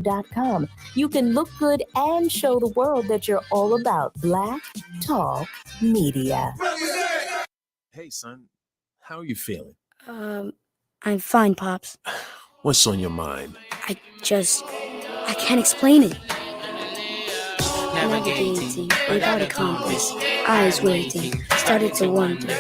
WURD.com. You can look good and show the world that you're all about Black Talk Media. Hey, son, how are you feeling? I'm fine, Pops. What's on your mind? I can't explain it. Navigating without a compass, eyes waiting, started to wonder.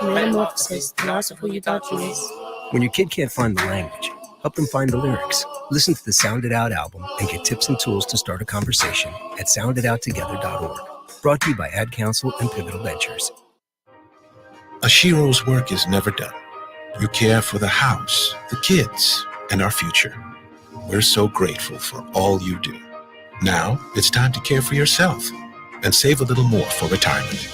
Metamorphosis, the loss of who you thought you was. When your kid can't find the language, help them find the lyrics. Listen to the Sound It Out album and get tips and tools to start a conversation at sounditouttogether.org. Brought to you by Ad Council and Pivotal Ventures. A Shiro's work is never done. You care for the house, the kids, and our future. We're so grateful for all you do. Now it's time to care for yourself and save a little more for retirement.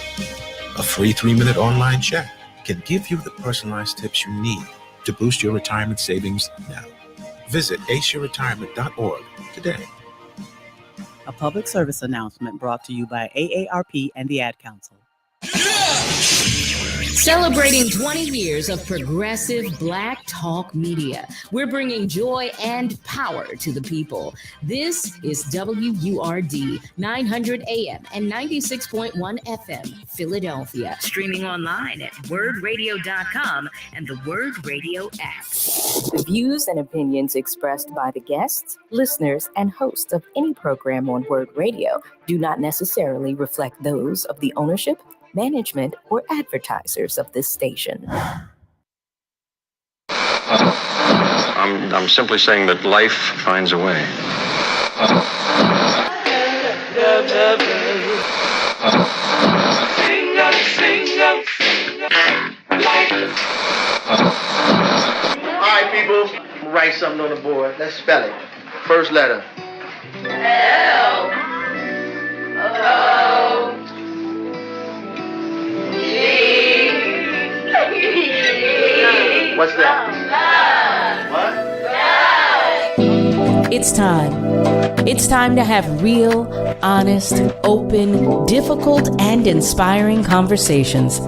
A free 3-minute online chat can give you the personalized tips you need to boost your retirement savings now. Visit aceyourretirement.org today. A public service announcement brought to you by AARP and the Ad Council. Celebrating 20 years of progressive Black Talk Media. We're bringing joy and power to the people. This is WURD 900 AM and 96.1 FM, Philadelphia. Streaming online at WURDradio.com and the WURD Radio app. The views and opinions expressed by the guests, listeners, and hosts of any program on WURD Radio do not necessarily reflect those of the ownership, management, or advertisers of this station. I'm simply saying that life finds a way. All right, people, write something on the board. Let's spell it. First letter. L. O. What's that? What? It's time. It's time to have real, honest, open, difficult, and inspiring conversations.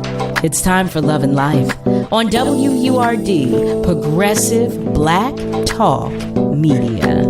It's time for Love and Life on WURD, Progressive Black Talk Media.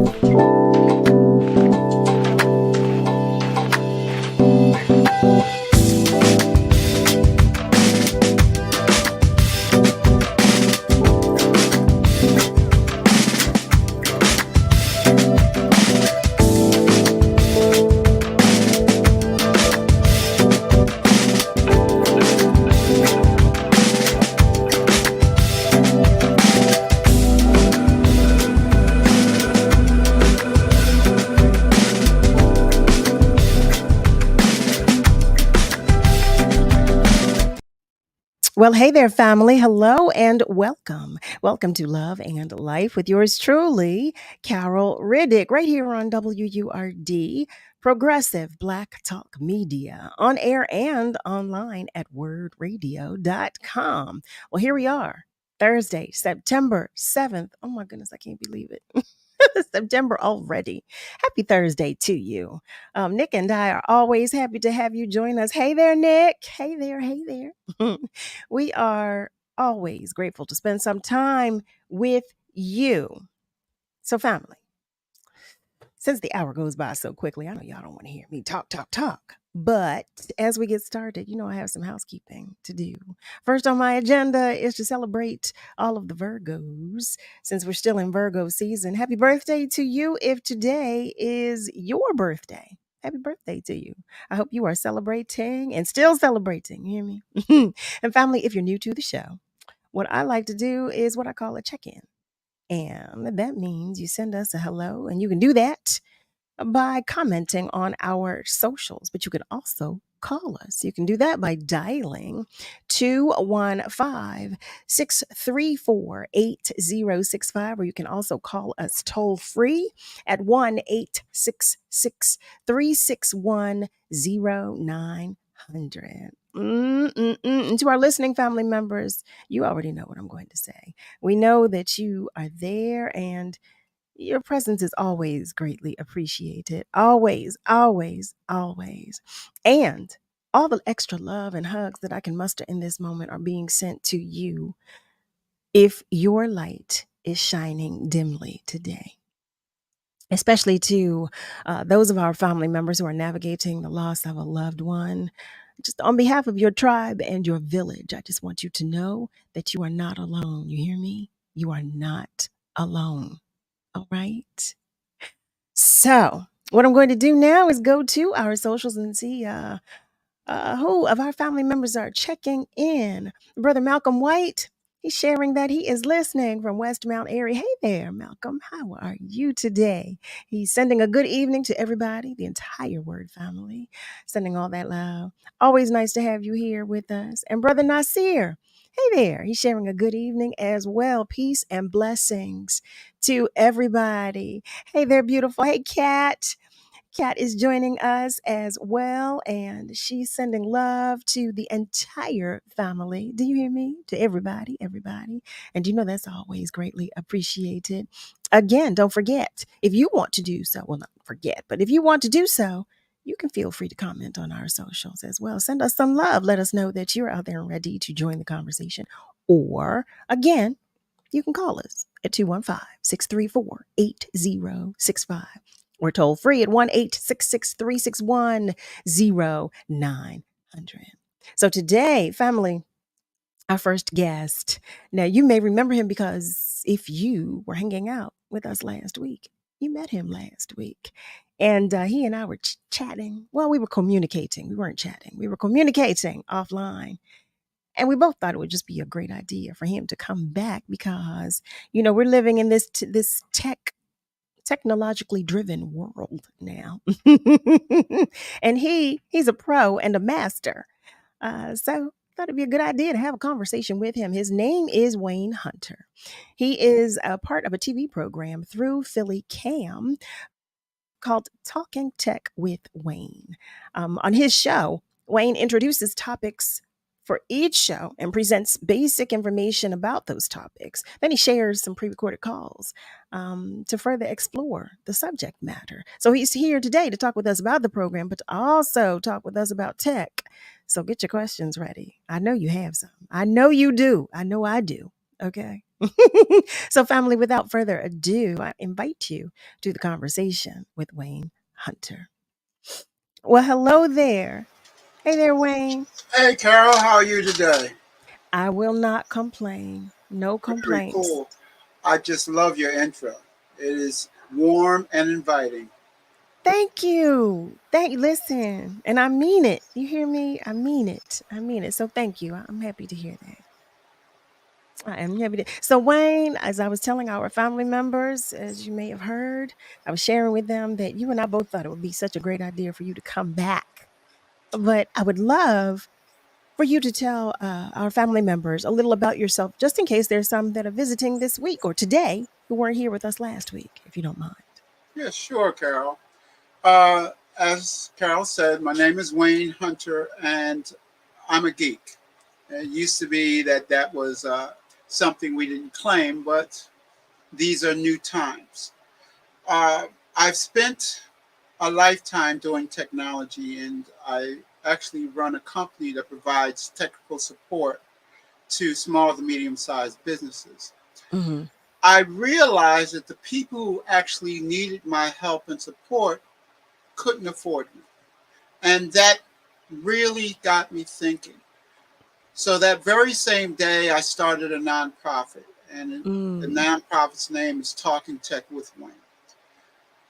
Well, hey there, family. Hello and welcome. Welcome to Love and Life with yours truly, Carol Riddick, right here on WURD, Progressive Black Talk Media, on air and online at WURDradio.com. Well, here we are, Thursday, September 7th. Oh my goodness, I can't believe it. September already. Happy Thursday to you. Nick and I are always happy to have you join us. Hey there, Nick. Hey there. Hey there. We are always grateful to spend some time with you. So, family, since the hour goes by so quickly, I know y'all don't want to hear me talk. But as we get started, I have some housekeeping to do. First on my agenda is to celebrate all of the Virgos. Since we're still in Virgo season, happy birthday to you if today is your birthday. Happy birthday to you. I hope you are celebrating and still celebrating. You hear me? And family, if you're new to the show, what I like to do is what I call a check-in. And that means you send us a hello, and you can do that by commenting on our socials, but you can also call us. You can do that by dialing 215-634-8065, or you can also call us toll free at 1-866-361-0900. And to our listening family members, you already know what I'm going to say. We know that you are there, and your presence is always greatly appreciated. Always, always, always. And all the extra love and hugs that I can muster in this moment are being sent to you if your light is shining dimly today. especially to those of our family members who are navigating the loss of a loved one. Just on behalf of your tribe and your village, I just want you to know that you are not alone. You hear me? You are not alone. All right. So, what I'm going to do now is go to our socials and see who of our family members are checking in. Brother Malcolm White, he's sharing that he is listening from West Mount Airy. Hey there, Malcolm. How are you today? He's sending a good evening to everybody, the entire Word family, sending all that love. Always nice to have you here with us. And Brother Nasir, hey there. He's sharing a good evening as well. Peace and blessings to everybody. Hey there, beautiful. Hey, Kat. Kat is joining us as well, and she's sending love to the entire family. Do you hear me? To everybody, everybody. And you know that's always greatly appreciated. Again, don't forget, if you want to do so, well, not forget, but if you want to do so, you can feel free to comment on our socials as well. Send us some love. Let us know that you're out there and ready to join the conversation. Or, again, you can call us at 215-634-8065. We're toll free at 1-866-361-0900. So today, family, our first guest. Now, you may remember him because if you were hanging out with us last week, you met him last week. And he and I were chatting. Well, we were communicating. We weren't chatting. We were communicating offline. And we both thought it would just be a great idea for him to come back because, you know, we're living in this technologically driven world now. And he's a pro and a master. So thought it'd be a good idea to have a conversation with him. His name is Wayne Hunter. He is a part of a TV program through Philly Cam called Talking Tech with Wayne. On his show, Wayne introduces topics for each show and presents basic information about those topics. Then he shares some pre-recorded calls to further explore the subject matter. So he's here today to talk with us about the program, but to also talk with us about tech. So get your questions ready. I know you have some. I know you do. I know I do. Okay. So family, without further ado, I invite you to the conversation with Wayne Hunter. Well, hello there. Hey there, Wayne. Hey, Carol, how are you today? I will not complain. No complaints. Very cool. I just love your intro. It is warm and inviting. Thank you. Listen, and I mean it. You hear me? I mean it. I mean it. So thank you. I'm happy to hear that. I am happy to. So Wayne, as I was telling our family members, as you may have heard, I was sharing with them that you and I both thought it would be such a great idea for you to come back. But I would love for you to tell our family members a little about yourself, just in case there's some that are visiting this week or today who weren't here with us last week, if you don't mind. Yeah, sure, Carol. As Carol said, my name is Wayne Hunter, and I'm a geek. It used to be that was something we didn't claim, but these are new times. I've spent a lifetime doing technology, and I actually run a company that provides technical support to small to medium-sized businesses. Mm-hmm. I realized that the people who actually needed my help and support couldn't afford me. And that really got me thinking. So that very same day, I started a nonprofit, and the nonprofit's name is Talking Tech with Wayne.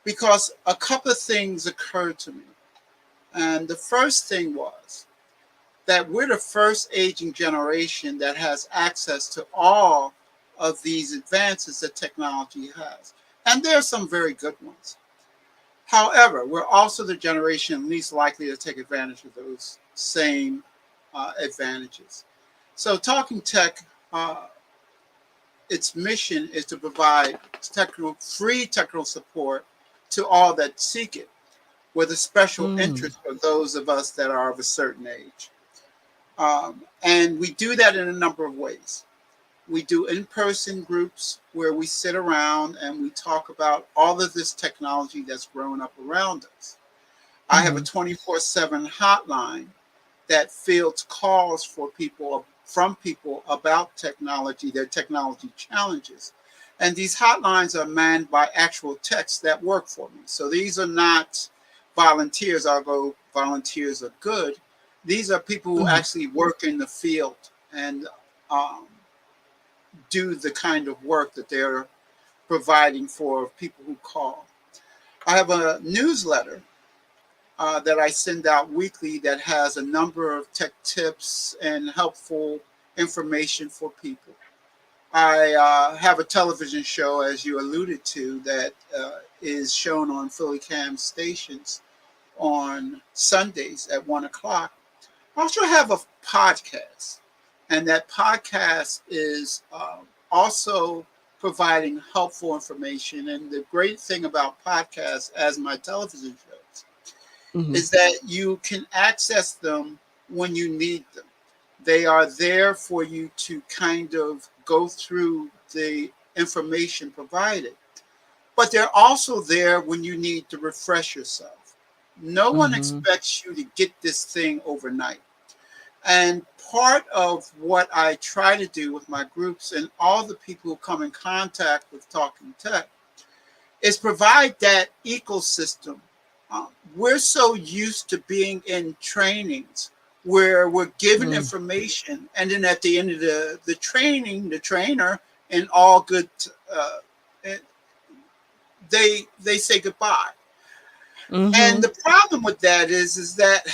Because a couple of things occurred to me. And the first thing was that we're the first aging generation that has access to all of these advances that technology has. And there are some very good ones. However, we're also the generation least likely to take advantage of those same advantages. So Talking Tech, its mission is to provide free technical support to all that seek it, with a special interest for those of us that are of a certain age. And we do that in a number of ways. We do in-person groups where we sit around and we talk about all of this technology that's grown up around us. I have a 24/7 hotline that fields calls from people about technology, their technology challenges. And these hotlines are manned by actual techs that work for me. So these are not volunteers, although volunteers are good. These are people who actually work in the field and do the kind of work that they're providing for people who call. I have a newsletter that I send out weekly that has a number of tech tips and helpful information for people. I have a television show, as you alluded to, that is shown on Philly Cam stations on Sundays at 1 o'clock. I also have a podcast, and that podcast is also providing helpful information. And the great thing about podcasts, as my television shows, is that you can access them when you need them. They are there for you to kind of go through the information provided, but they're also there when you need to refresh yourself. No one expects you to get this thing overnight. And part of what I try to do with my groups and all the people who come in contact with Talking Tech is provide that ecosystem. We're so used to being in trainings where we're given information, and then at the end of the training, the trainer, and all good, they say goodbye. And the problem with that is that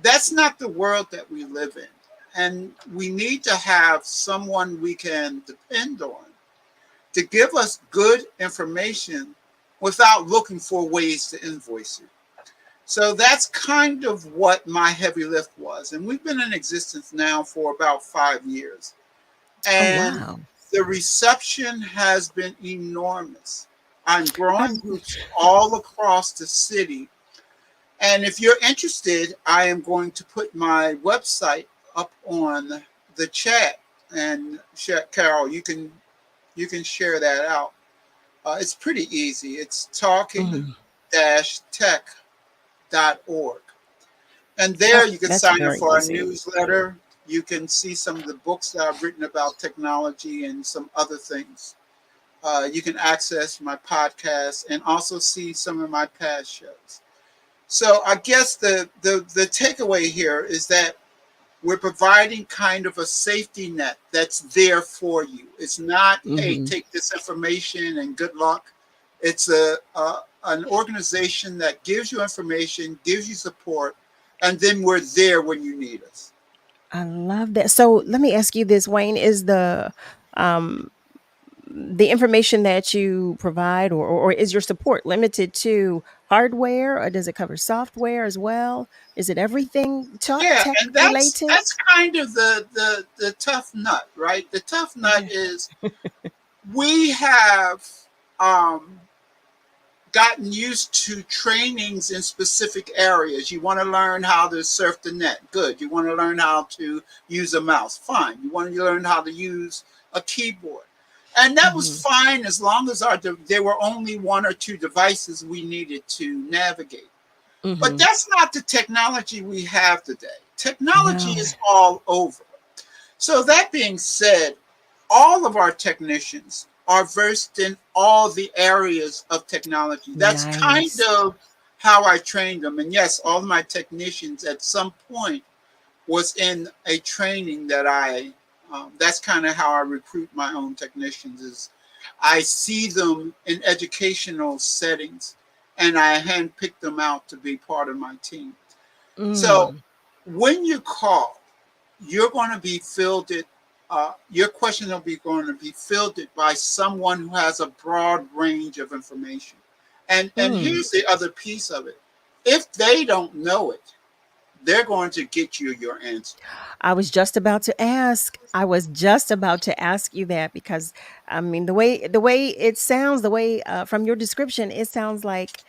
that's not the world that we live in. And we need to have someone we can depend on to give us good information without looking for ways to invoice it. So that's kind of what my heavy lift was. And we've been in existence now for about 5 years. And the reception has been enormous. I'm growing groups all across the city. And if you're interested, I am going to put my website up on the chat. And Carol, you can share that out. It's pretty easy. It's talking-tech.org. And there you can sign up for our newsletter. You can see some of the books that I've written about technology and some other things. You can access my podcast and also see some of my past shows. So I guess the takeaway here is that we're providing kind of a safety net that's there for you. It's not, hey, take this information and good luck. It's an organization that gives you information, gives you support, and then we're there when you need us. I love that. So let me ask you this, Wayne, is the information that you provide or is your support limited to hardware, or does it cover software as well? Is it everything tech and related? That's kind of the tough nut, right? The tough nut is we have gotten used to trainings in specific areas. You want to learn how to surf the net, good. You want to learn how to use a mouse, fine. You want to learn how to use a keyboard. And that was fine as long as there were only 1 or 2 devices we needed to navigate. But that's not the technology we have today. Technology is all over. So that being said, all of our technicians are versed in all the areas of technology. That's kind of how I trained them. And yes, all of my technicians at some point was in a training that that's kind of how I recruit my own technicians. Is I see them in educational settings and I handpick them out to be part of my team. So when you call, you're going to be fielded. Your question will be going to be fielded by someone who has a broad range of information. And here's the other piece of it. If they don't know it, they're going to get you your answer. I was just about to ask you that, because I mean, the way it sounds, from your description, it sounds like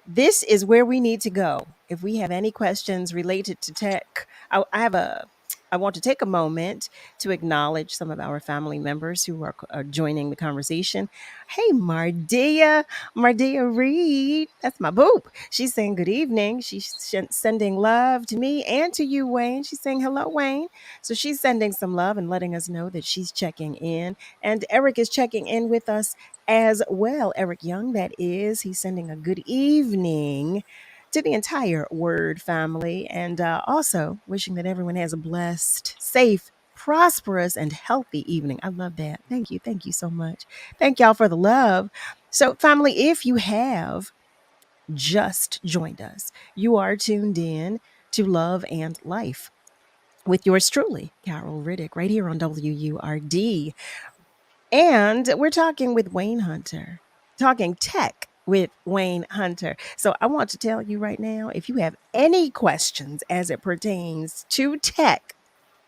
this is where we need to go if we have any questions related to tech. I have a I want to take a moment to acknowledge some of our family members who are joining the conversation. Hey, Mardia Reed, that's my boop. She's saying good evening. She's sending love to me and to you, Wayne. She's saying hello, Wayne. So she's sending some love and letting us know that she's checking in. And Eric is checking in with us as well. Eric Young, that is. He's sending a good evening to the entire WURD family, and also wishing that everyone has a blessed, safe, prosperous, and healthy evening. I love that. Thank you. Thank you so much. Thank y'all for the love. So, family, if you have just joined us, you are tuned in to Love and Life with yours truly, Carol Riddick, right here on WURD. And we're talking with Wayne Hunter, talking tech with Wayne Hunter. So I want to tell you right now, if you have any questions as it pertains to tech,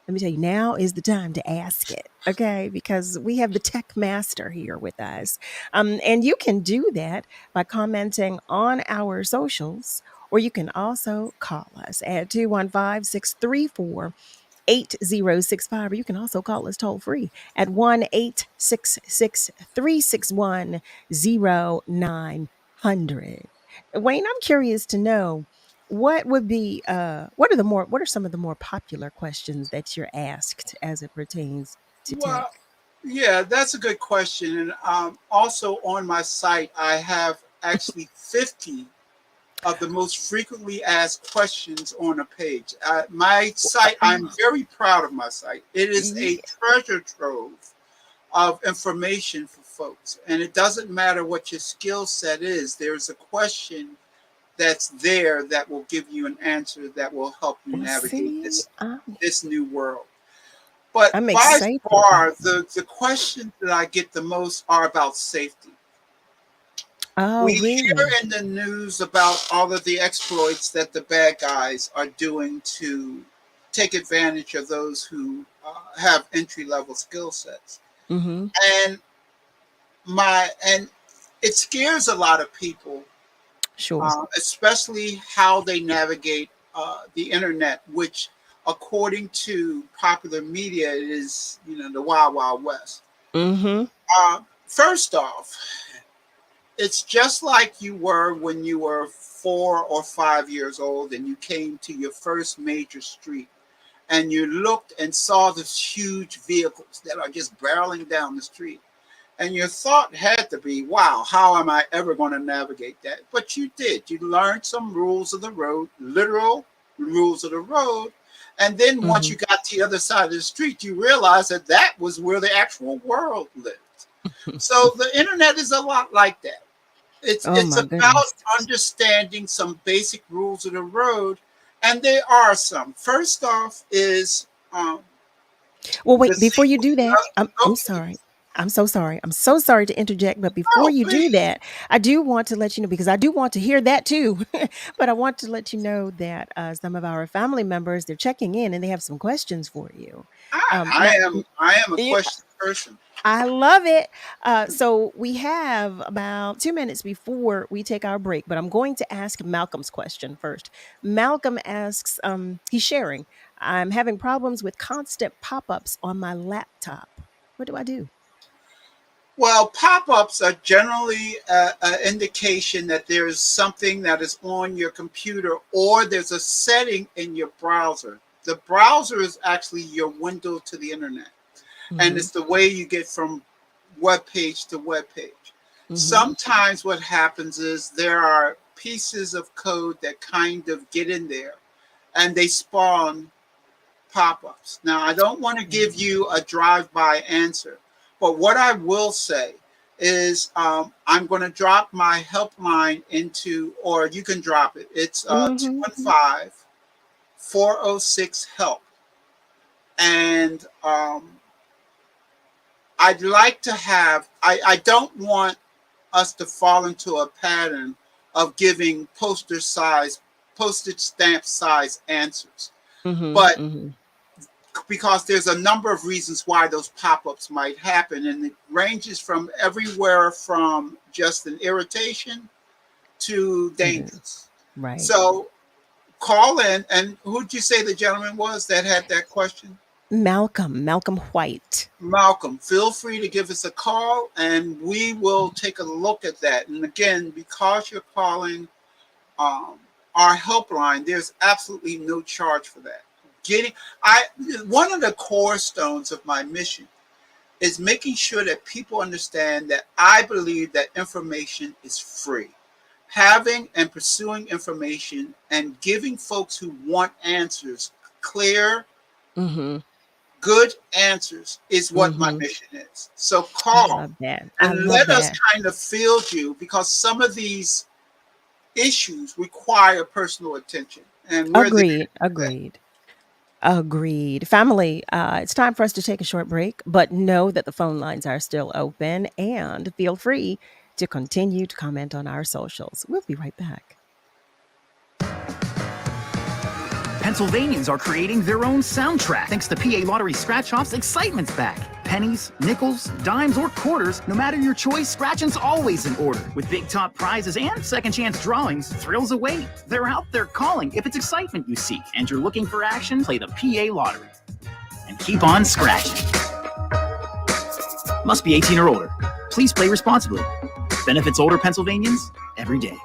let me tell you, now is the time to ask it, okay? Because we have the tech master here with us. And you can do that by commenting on our socials, or you can also call us at 215 634 8065, or you can also call us toll free at 1-866-361-0900. Wayne, I'm curious to know what would be what are some of the more popular questions that you're asked as it pertains to Well, tech? yeah, that's a good question. And also on my site, I have actually 50 of the most frequently asked questions on a page. My site, I'm very proud of my site. It is a treasure trove of information for folks. And it doesn't matter what your skill set is, there's a question that's there that will give you an answer that will help you navigate this new world. But I'm by excited. far, the questions that I get the most are about safety. Oh, We really? hear in the news about all of the exploits that the bad guys are doing to take advantage of those who have entry-level skill sets. Mm-hmm. And it scares a lot of people, Sure. especially how they navigate the internet, which, according to popular media, is the Wild Wild West. Mm-hmm. First off, it's just like you were when you were 4 or 5 years old and you came to your first major street and you looked and saw these huge vehicles that are just barreling down the street. And your thought had to be, wow, how am I ever going to navigate that? But you did. You learned some rules of the road, literal rules of the road. And then once you got to the other side of the street, you realized that that was where the actual world lived. So the internet is a lot like that. It's about understanding some basic rules of the road, and there are some. First off is well, wait, before you do that, I'm sorry. I'm so sorry. I'm so sorry to interject, but before you do that, I do want to let you know, because I do want to hear that too, but I want to let you know that some of our family members, they're checking in and they have some questions for you. I am a question person. I love it. So we have about 2 minutes before we take our break, but I'm going to ask Malcolm's question first. Malcolm asks, he's sharing, I'm having problems with constant pop-ups on my laptop. What do I do? Well, pop-ups are generally an indication that there is something that is on your computer, or there's a setting in your browser. The browser is actually your window to the internet. And it's the way you get from web page to web page. Sometimes what happens is there are pieces of code that kind of get in there and they spawn pop-ups. Now, I don't want to give you a drive-by answer, but what I will say is I'm going to drop my helpline into, or you can drop it. It's 215-406-HELP. And I'd like to have, I don't want us to fall into a pattern of giving postage stamp size answers. But because there's a number of reasons why those pop-ups might happen, and it ranges from everywhere from just an irritation to dangerous. Right. So call in. And who'd you say the gentleman was that had that question? Malcolm White. Malcolm, feel free to give us a call and we will take a look at that. And again, because you're calling our helpline, there's absolutely no charge for that. One of the cornerstones of my mission is making sure that people understand that I believe that information is free. Having and pursuing information and giving folks who want answers clear, good answers is what my mission is. So call and let us kind of field you, because some of these issues require personal attention. And we're Agreed. Family, it's time for us to take a short break, but know that the phone lines are still open and feel free to continue to comment on our socials. We'll be right back. Pennsylvanians are creating their own soundtrack. Thanks to PA Lottery Scratch-Offs, excitement's back. Pennies, nickels, dimes, or quarters, no matter your choice, scratching's always in order. With big top prizes and second chance drawings, thrills await. They're out there calling. If it's excitement you seek and you're looking for action, play the PA Lottery. And keep on scratching. Must be 18 or older. Please play responsibly. Benefits older Pennsylvanians every day.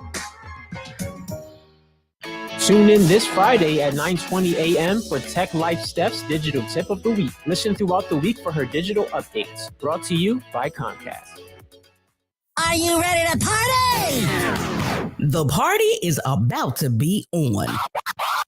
Tune in this Friday at 9:20 a.m. for Tech Life Steph's Digital Tip of the Week. Listen throughout the week for her digital updates. Brought to you by Comcast. Are you ready to party? The party is about to be on.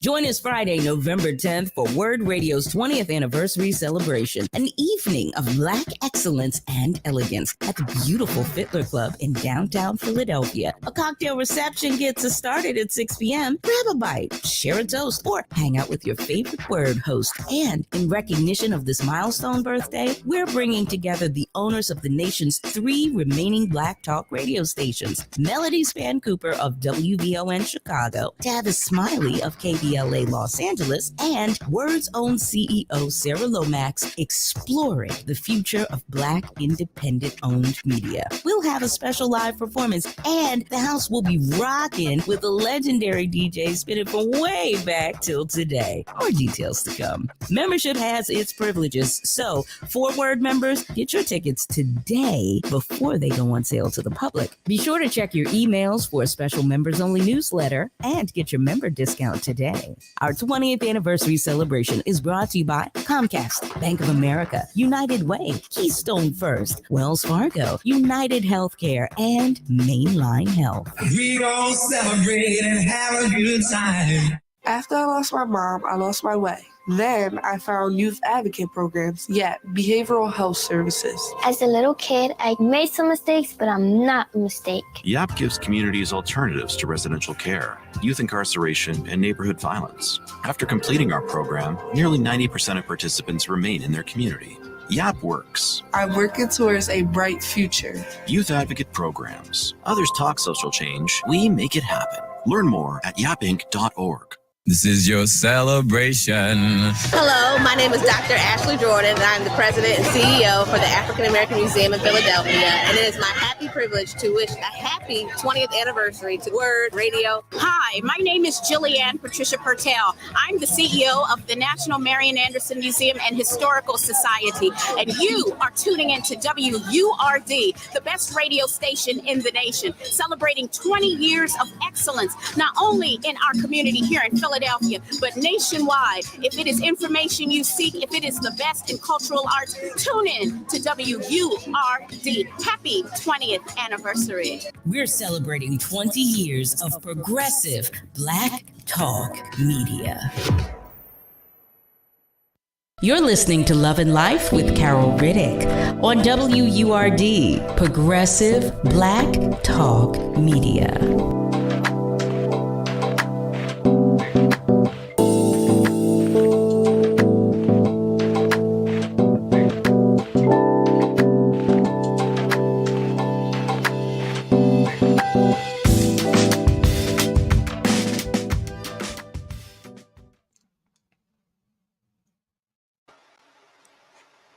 Join us Friday, November 10th for WURD Radio's 20th anniversary celebration, an evening of Black excellence and elegance at the beautiful Fiddler Club in downtown Philadelphia. A cocktail reception gets us started at 6 p.m. Grab a bite, share a toast, or hang out with your favorite WURD host. And in recognition of this milestone birthday, we're bringing together the owners of the nation's 3 remaining Black talk radio stations, Melody Span Cooper of WVON Chicago, Tavis Smiley of KBLA Los Angeles, and WURD's own CEO Sarah Lomax, exploring the future of Black independent-owned media. We'll have a special live performance, and the house will be rocking with a legendary DJ spinning from way back till today. More details to come. Membership has its privileges, so for WURD members, get your tickets today before they go on sale to the public. Be sure to check your emails for a special members-only newsletter and get your member discount today. Our 20th anniversary celebration is brought to you by Comcast, Bank of America, United Way, Keystone First, Wells Fargo, United Healthcare, and Mainline Health. We gon' celebrate and have a good time. After I lost my mom, I lost my way. Then I found youth advocate programs, behavioral health services. As a little kid, I made some mistakes, but I'm not a mistake. YAP gives communities alternatives to residential care, youth incarceration, and neighborhood violence. After completing our program, nearly 90% of participants remain in their community. YAP works. I'm working towards a bright future. Youth advocate programs. Others talk social change. We make it happen. Learn more at yapinc.org. This is your celebration. Hello, my name is Dr. Ashley Jordan, and I'm the president and CEO for the African American Museum in Philadelphia. And it is my happy privilege to wish a happy 20th anniversary to WURD Radio. Hi, my name is Jillianne Patricia Pertel. I'm the CEO of the National Marian Anderson Museum and Historical Society. And you are tuning into WURD, the best radio station in the nation, celebrating 20 years of excellence, not only in our community here in Philadelphia, but nationwide. If it is information you seek, if it is the best in cultural arts, tune in to WURD. Happy 20th anniversary. We're celebrating 20 years of progressive Black talk media. You're listening to Love and Life with Carol Riddick on WURD, Progressive Black Talk Media.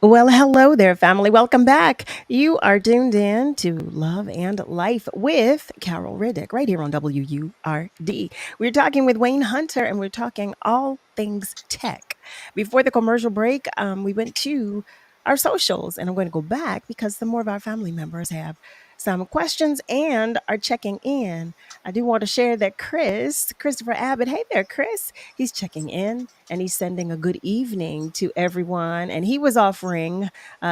Well, hello there, family. Welcome back. You are tuned in to Love and Life with Carol Riddick right here on WURD. We're talking with Wayne Hunter and we're talking all things tech. Before the commercial break, we went to our socials and I'm going to go back because some more of our family members have some questions and are checking in. I do want to share that Christopher Abbott, hey there, Chris. He's checking in and he's sending a good evening to everyone. And he was offering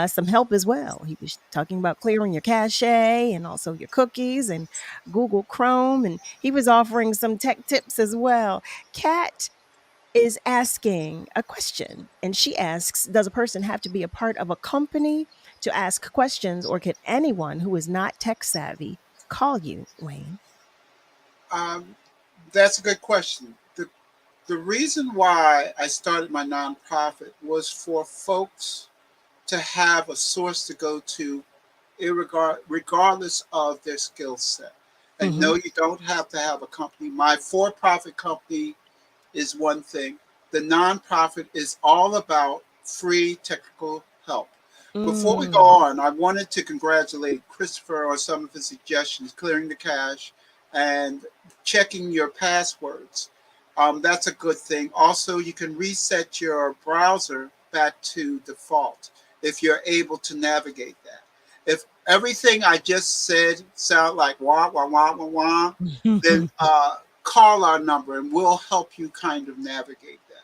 some help as well. He was talking about clearing your cache and also your cookies and Google Chrome. And he was offering some tech tips as well. Kat is asking a question and she asks, does a person have to be a part of a company to ask questions, or can anyone who is not tech savvy call you, Wayne? That's a good question. The reason why I started my nonprofit was for folks to have a source to go to regardless of their skill set. And no, you don't have to have a company. My for-profit company is one thing. The nonprofit is all about free technical help. Before we go on, I wanted to congratulate Christopher on some of his suggestions, clearing the cache and checking your passwords. That's a good thing. Also, you can reset your browser back to default if you're able to navigate that. If everything I just said sound like wah, wah, wah, wah, wah, then call our number and we'll help you kind of navigate that.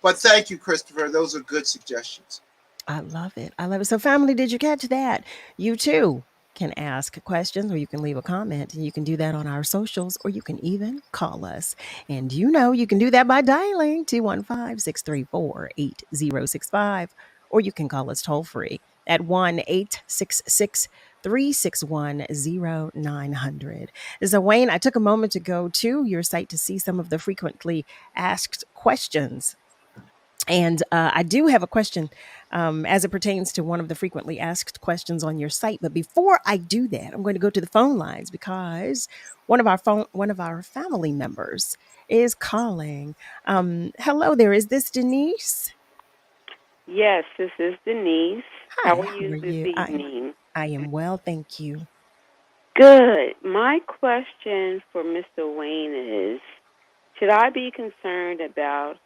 But thank you, Christopher. Those are good suggestions. I love it. I love it. So, family, did you catch that? You too can ask questions or you can leave a comment, and you can do that on our socials, or you can even call us. And you can do that by dialing 215-634-8065, or you can call us toll free at 1-866-361-0900. So, Wayne, I took a moment to go to your site to see some of the frequently asked questions. And I do have a question as it pertains to one of the frequently asked questions on your site. But before I do that, I'm going to go to the phone lines because one of our family members is calling. Hello there. Is this Denise? Yes, this is Denise. Hi, How are you this you? evening? I am well, thank you. Good. My question for Mr. Wayne is, should I be concerned about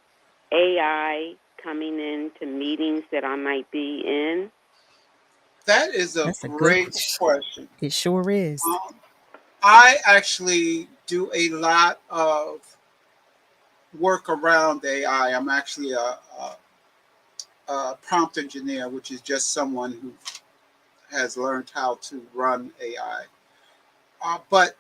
AI coming into meetings that I might be in? That is That's a a good great question. It sure is. I actually do a lot of work around AI. I'm actually a prompt engineer, which is just someone who has learned how to run AI. But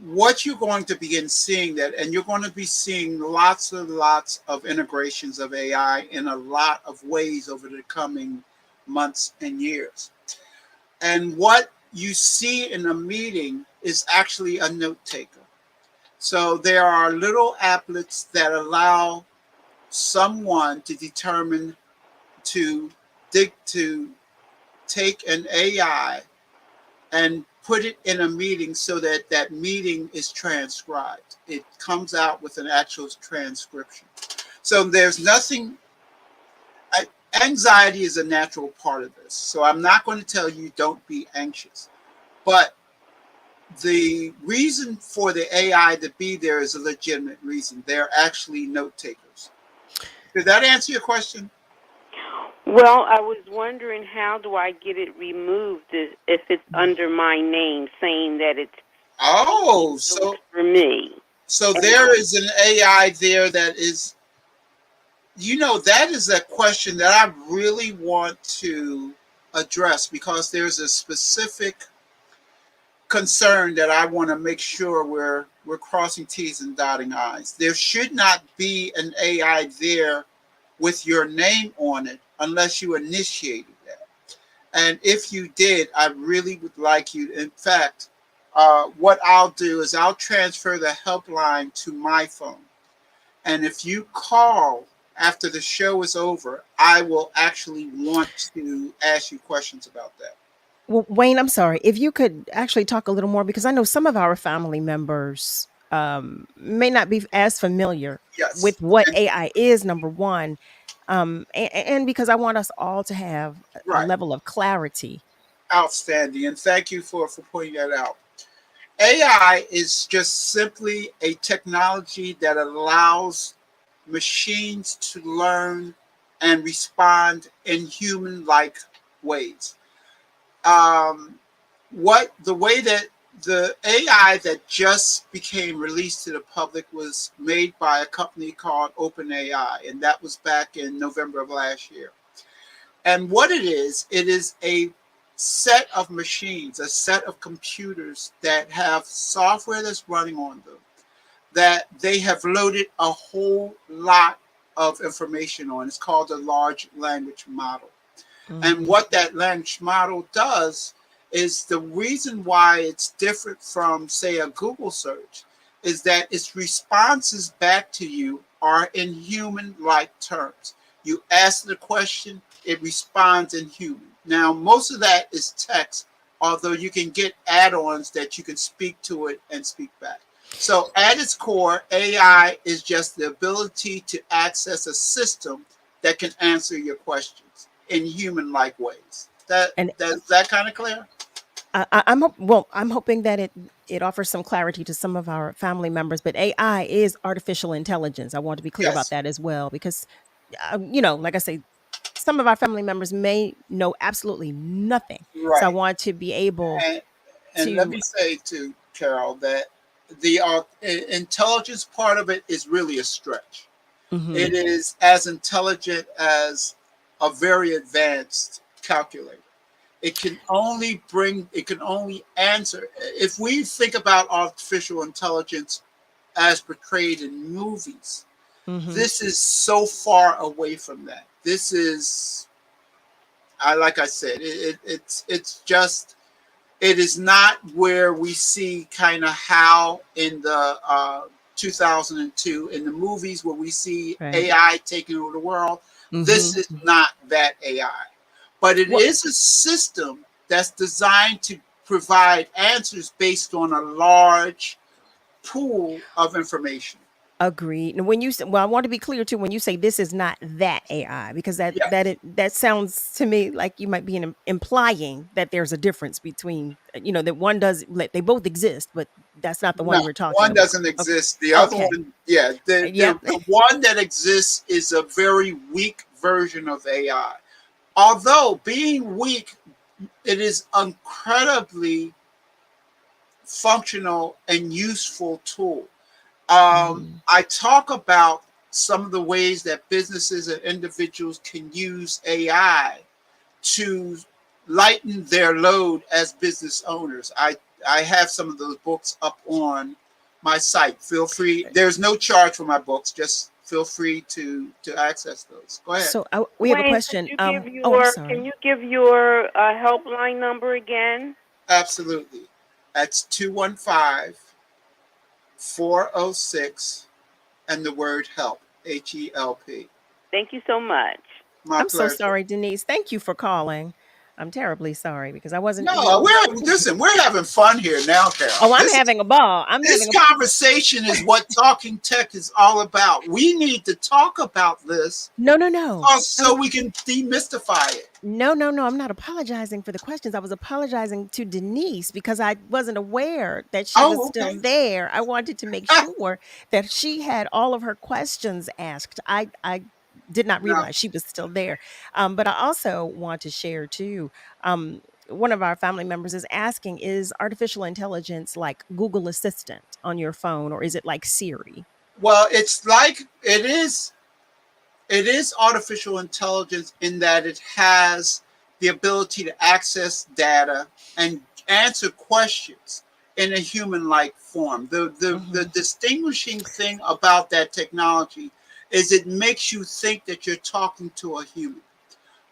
what you're going to begin seeing and you're going to be seeing lots of integrations of AI in a lot of ways over the coming months and years. And what you see in a meeting is actually a note taker. So there are little applets that allow someone to determine to take an AI and put it in a meeting so that that meeting is transcribed. It comes out with an actual transcription. So there's nothing, anxiety is a natural part of this. So I'm not going to tell you don't be anxious. But the reason for the AI to be there is a legitimate reason. They're actually note takers. Did that answer your question? Well, I was wondering, how do I get it removed if it's under my name, saying that it's for me? So there is an AI there that is, that is a question that I really want to address, because there's a specific concern that I want to make sure we're crossing T's and dotting I's. There should not be an AI there with your name on it unless you initiated that. And if you did, I really would like you. In fact, what I'll do is I'll transfer the helpline to my phone. And if you call after the show is over, I will actually want to ask you questions about that. Well, Wayne, I'm sorry. If you could actually talk a little more, because I know some of our family members may not be as familiar with what AI is, number one. And because I want us all to have a Right. level of clarity. Outstanding. And thank you for pointing that out. AI is just simply a technology that allows machines to learn and respond in human-like ways. The way that the AI that just became released to the public was made by a company called OpenAI, and that was back in November of last year. And what it is a set of machines, a set of computers that have software that's running on them, that they have loaded a whole lot of information on. It's called a large language model. And what that language model does is, the reason why it's different from, say, a Google search is that its responses back to you are in human-like terms. You ask the question, it responds in human. Now, most of that is text, although you can get add-ons that you can speak to it and speak back. So at its core, AI is just the ability to access a system that can answer your questions in human-like ways. Is that kind of clear? I'm hoping that it offers some clarity to some of our family members. But AI is artificial intelligence. I want to be clear about that as well, because like I say, some of our family members may know absolutely nothing. Right. So I want to be able and let me say to Carol that the intelligence part of it is really a stretch. It is as intelligent as a very advanced calculator. It can only answer. If we think about artificial intelligence as portrayed in movies, this is so far away from that. This is, like I said, it's just, it is not where we see kind of how in the 2002 in the movies where we see AI taking over the world. This is not that AI, but it is a system that's designed to provide answers based on a large pool of information. Agreed. And when you say, well, I want to be clear too, when you say this is not that AI, because that sounds to me like you might be implying that there's a difference between, that one does, they both exist, but that's not the one we're talking about. One doesn't exist. The other one, the one that exists is a very weak version of AI. Although being weak, it is incredibly functional and useful tool. I talk about some of the ways that businesses and individuals can use AI to lighten their load as business owners. I have some of those books up on my site. Feel free. There's no charge for my books. Just feel free to access those. Go ahead. So we have a question. Can you give your helpline number again? Absolutely. That's 215-406 and the word help, HELP. Thank you so much. I'm so sorry, Denise. Thank you for calling. I'm terribly sorry because I wasn't. No, we're having fun here now, Carol. Oh, I'm having a ball. This conversation is what Talking Tech is all about. We need to talk about this. No. So we can demystify it. No. I'm not apologizing for the questions. I was apologizing to Denise because I wasn't aware that she was still there. I wanted to make sure that she had all of her questions asked. I did not realize she was still there. But I also want to share too, one of our family members is asking, is artificial intelligence like Google Assistant on your phone, or is it like Siri? Well, it's like, it is artificial intelligence in that it has the ability to access data and answer questions in a human-like form. The distinguishing thing about that technology is it makes you think that you're talking to a human.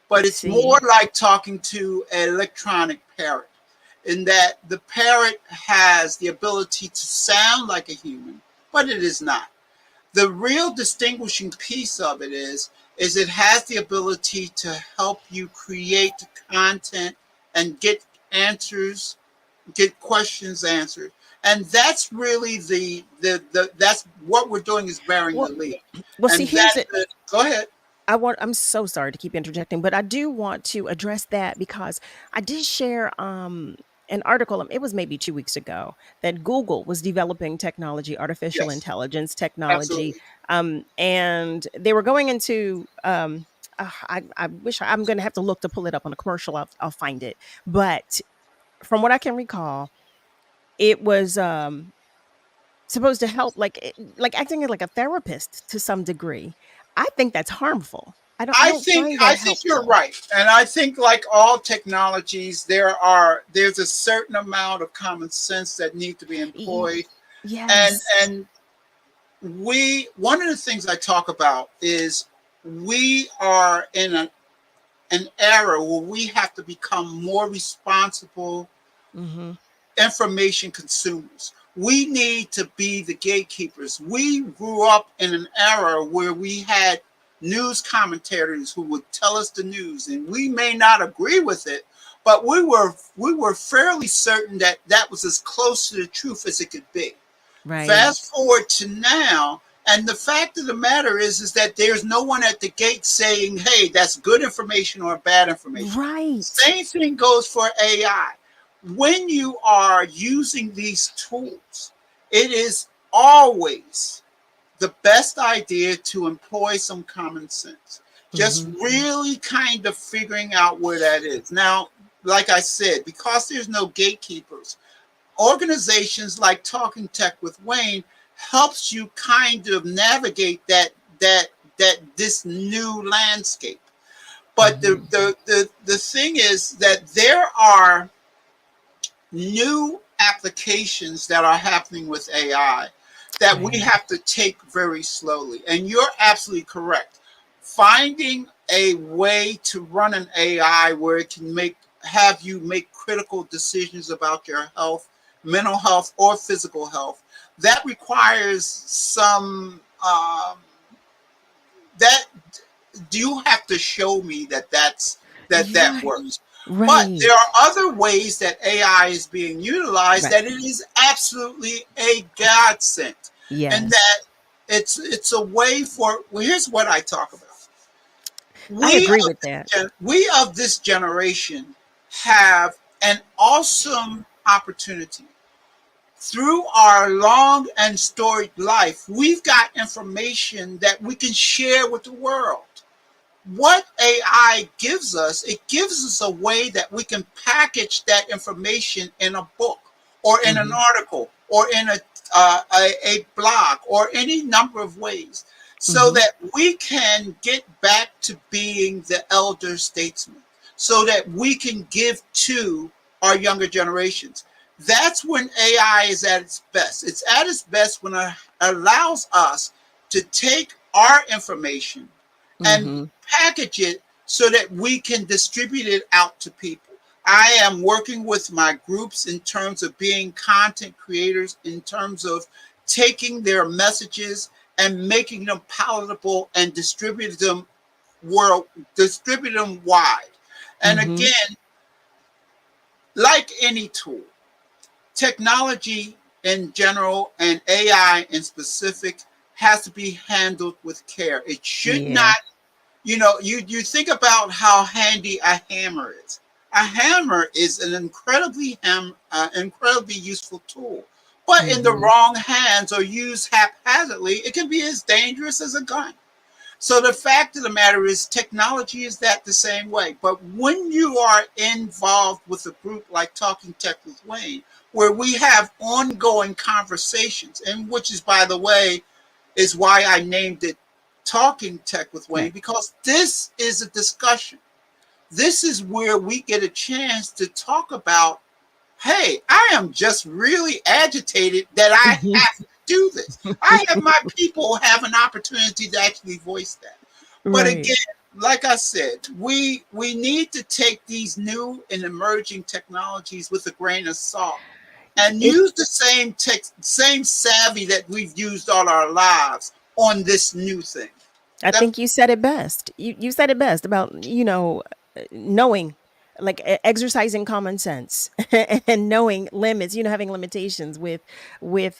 But it's more like talking to an electronic parrot, in that the parrot has the ability to sound like a human, but it is not. The real distinguishing piece of it is it has the ability to help you create content and get answers, get questions answered. And that's really that's what we're doing, is bearing the lead. Well, see, here's it. Go ahead. I'm so sorry to keep interjecting, but I do want to address that because I did share an article, it was maybe 2 weeks ago, that Google was developing technology, artificial Yes, intelligence technology, absolutely. and they were going into I wish I'm going to have to look to pull it up on a commercial. I'll find it, but from what I can recall, it was supposed to help, like acting like a therapist to some degree. I think that's harmful. I don't find I that think you're helpful. right, and I think like all technologies, there's a certain amount of common sense that need to be employed, and Yes. one of the things I talk about is we are in an era where we have to become more responsible Mm-hmm. information consumers. We need to be the gatekeepers. We grew up in an era where we had news commentators who would tell us the news, and we may not agree with it, but we were fairly certain that that was as close to the truth as it could be. Right. Fast forward to now, and the fact of the matter is that there's no one at the gate saying, "Hey, that's good information or bad information." Right. Same thing goes for AI. When you are using these tools, it is always the best idea to employ some common sense. Just Mm-hmm. really kind of figuring out where that is. Now, like I said, because there's no gatekeepers, organizations like Talking Tech with Wayne helps you kind of navigate that this new landscape. But Mm-hmm. the thing is that there are new applications that are happening with AI that we Right. have to take very slowly. And you're absolutely correct. Finding a way to run an AI where it can have you make critical decisions about your health, mental health, or physical health, that requires some that you have to show me that Right. works. But Right. there are other ways that AI is being utilized Right. that it is absolutely a godsend, and Yes. that it's a way for. Well, here's what I talk about. I We agree of with that. we of this generation have an awesome opportunity through our long and storied life. We've got information that we can share with the world. What AI gives us, it gives us a way that we can package that information in a book or in an Mm-hmm. article or in a blog or any number of ways so Mm-hmm. that we can get back to being the elder statesman, so that we can give to our younger generations. That's when AI is at its best. It's at its best when it allows us to take our information and Mm-hmm. package it so that we can distribute it out to people. I am working with my groups in terms of being content creators, in terms of taking their messages and making them palatable and distribute them wide. And Mm-hmm. again, like any tool, technology in general and AI in specific has to be handled with care. It should Yeah. not, you think about how handy a hammer is. A hammer is an incredibly useful tool, but in the Mm-hmm. wrong hands or used haphazardly, it can be as dangerous as a gun. So the fact of the matter is, technology is that the same way. But when you are involved with a group like Talking Tech with Wayne, where we have ongoing conversations, and which is, by the way, is why I named it Talking Tech with Wayne, Right. because this is a discussion. This is where we get a chance to talk about, hey, I am just really agitated that I have to do this. I have my people have an opportunity to actually voice that. But Right. again, like I said, we need to take these new and emerging technologies with a grain of salt and It use the same savvy that we've used all our lives on this new thing. I That think you said it best. You said it best about, knowing, like exercising common sense and knowing limits, having limitations with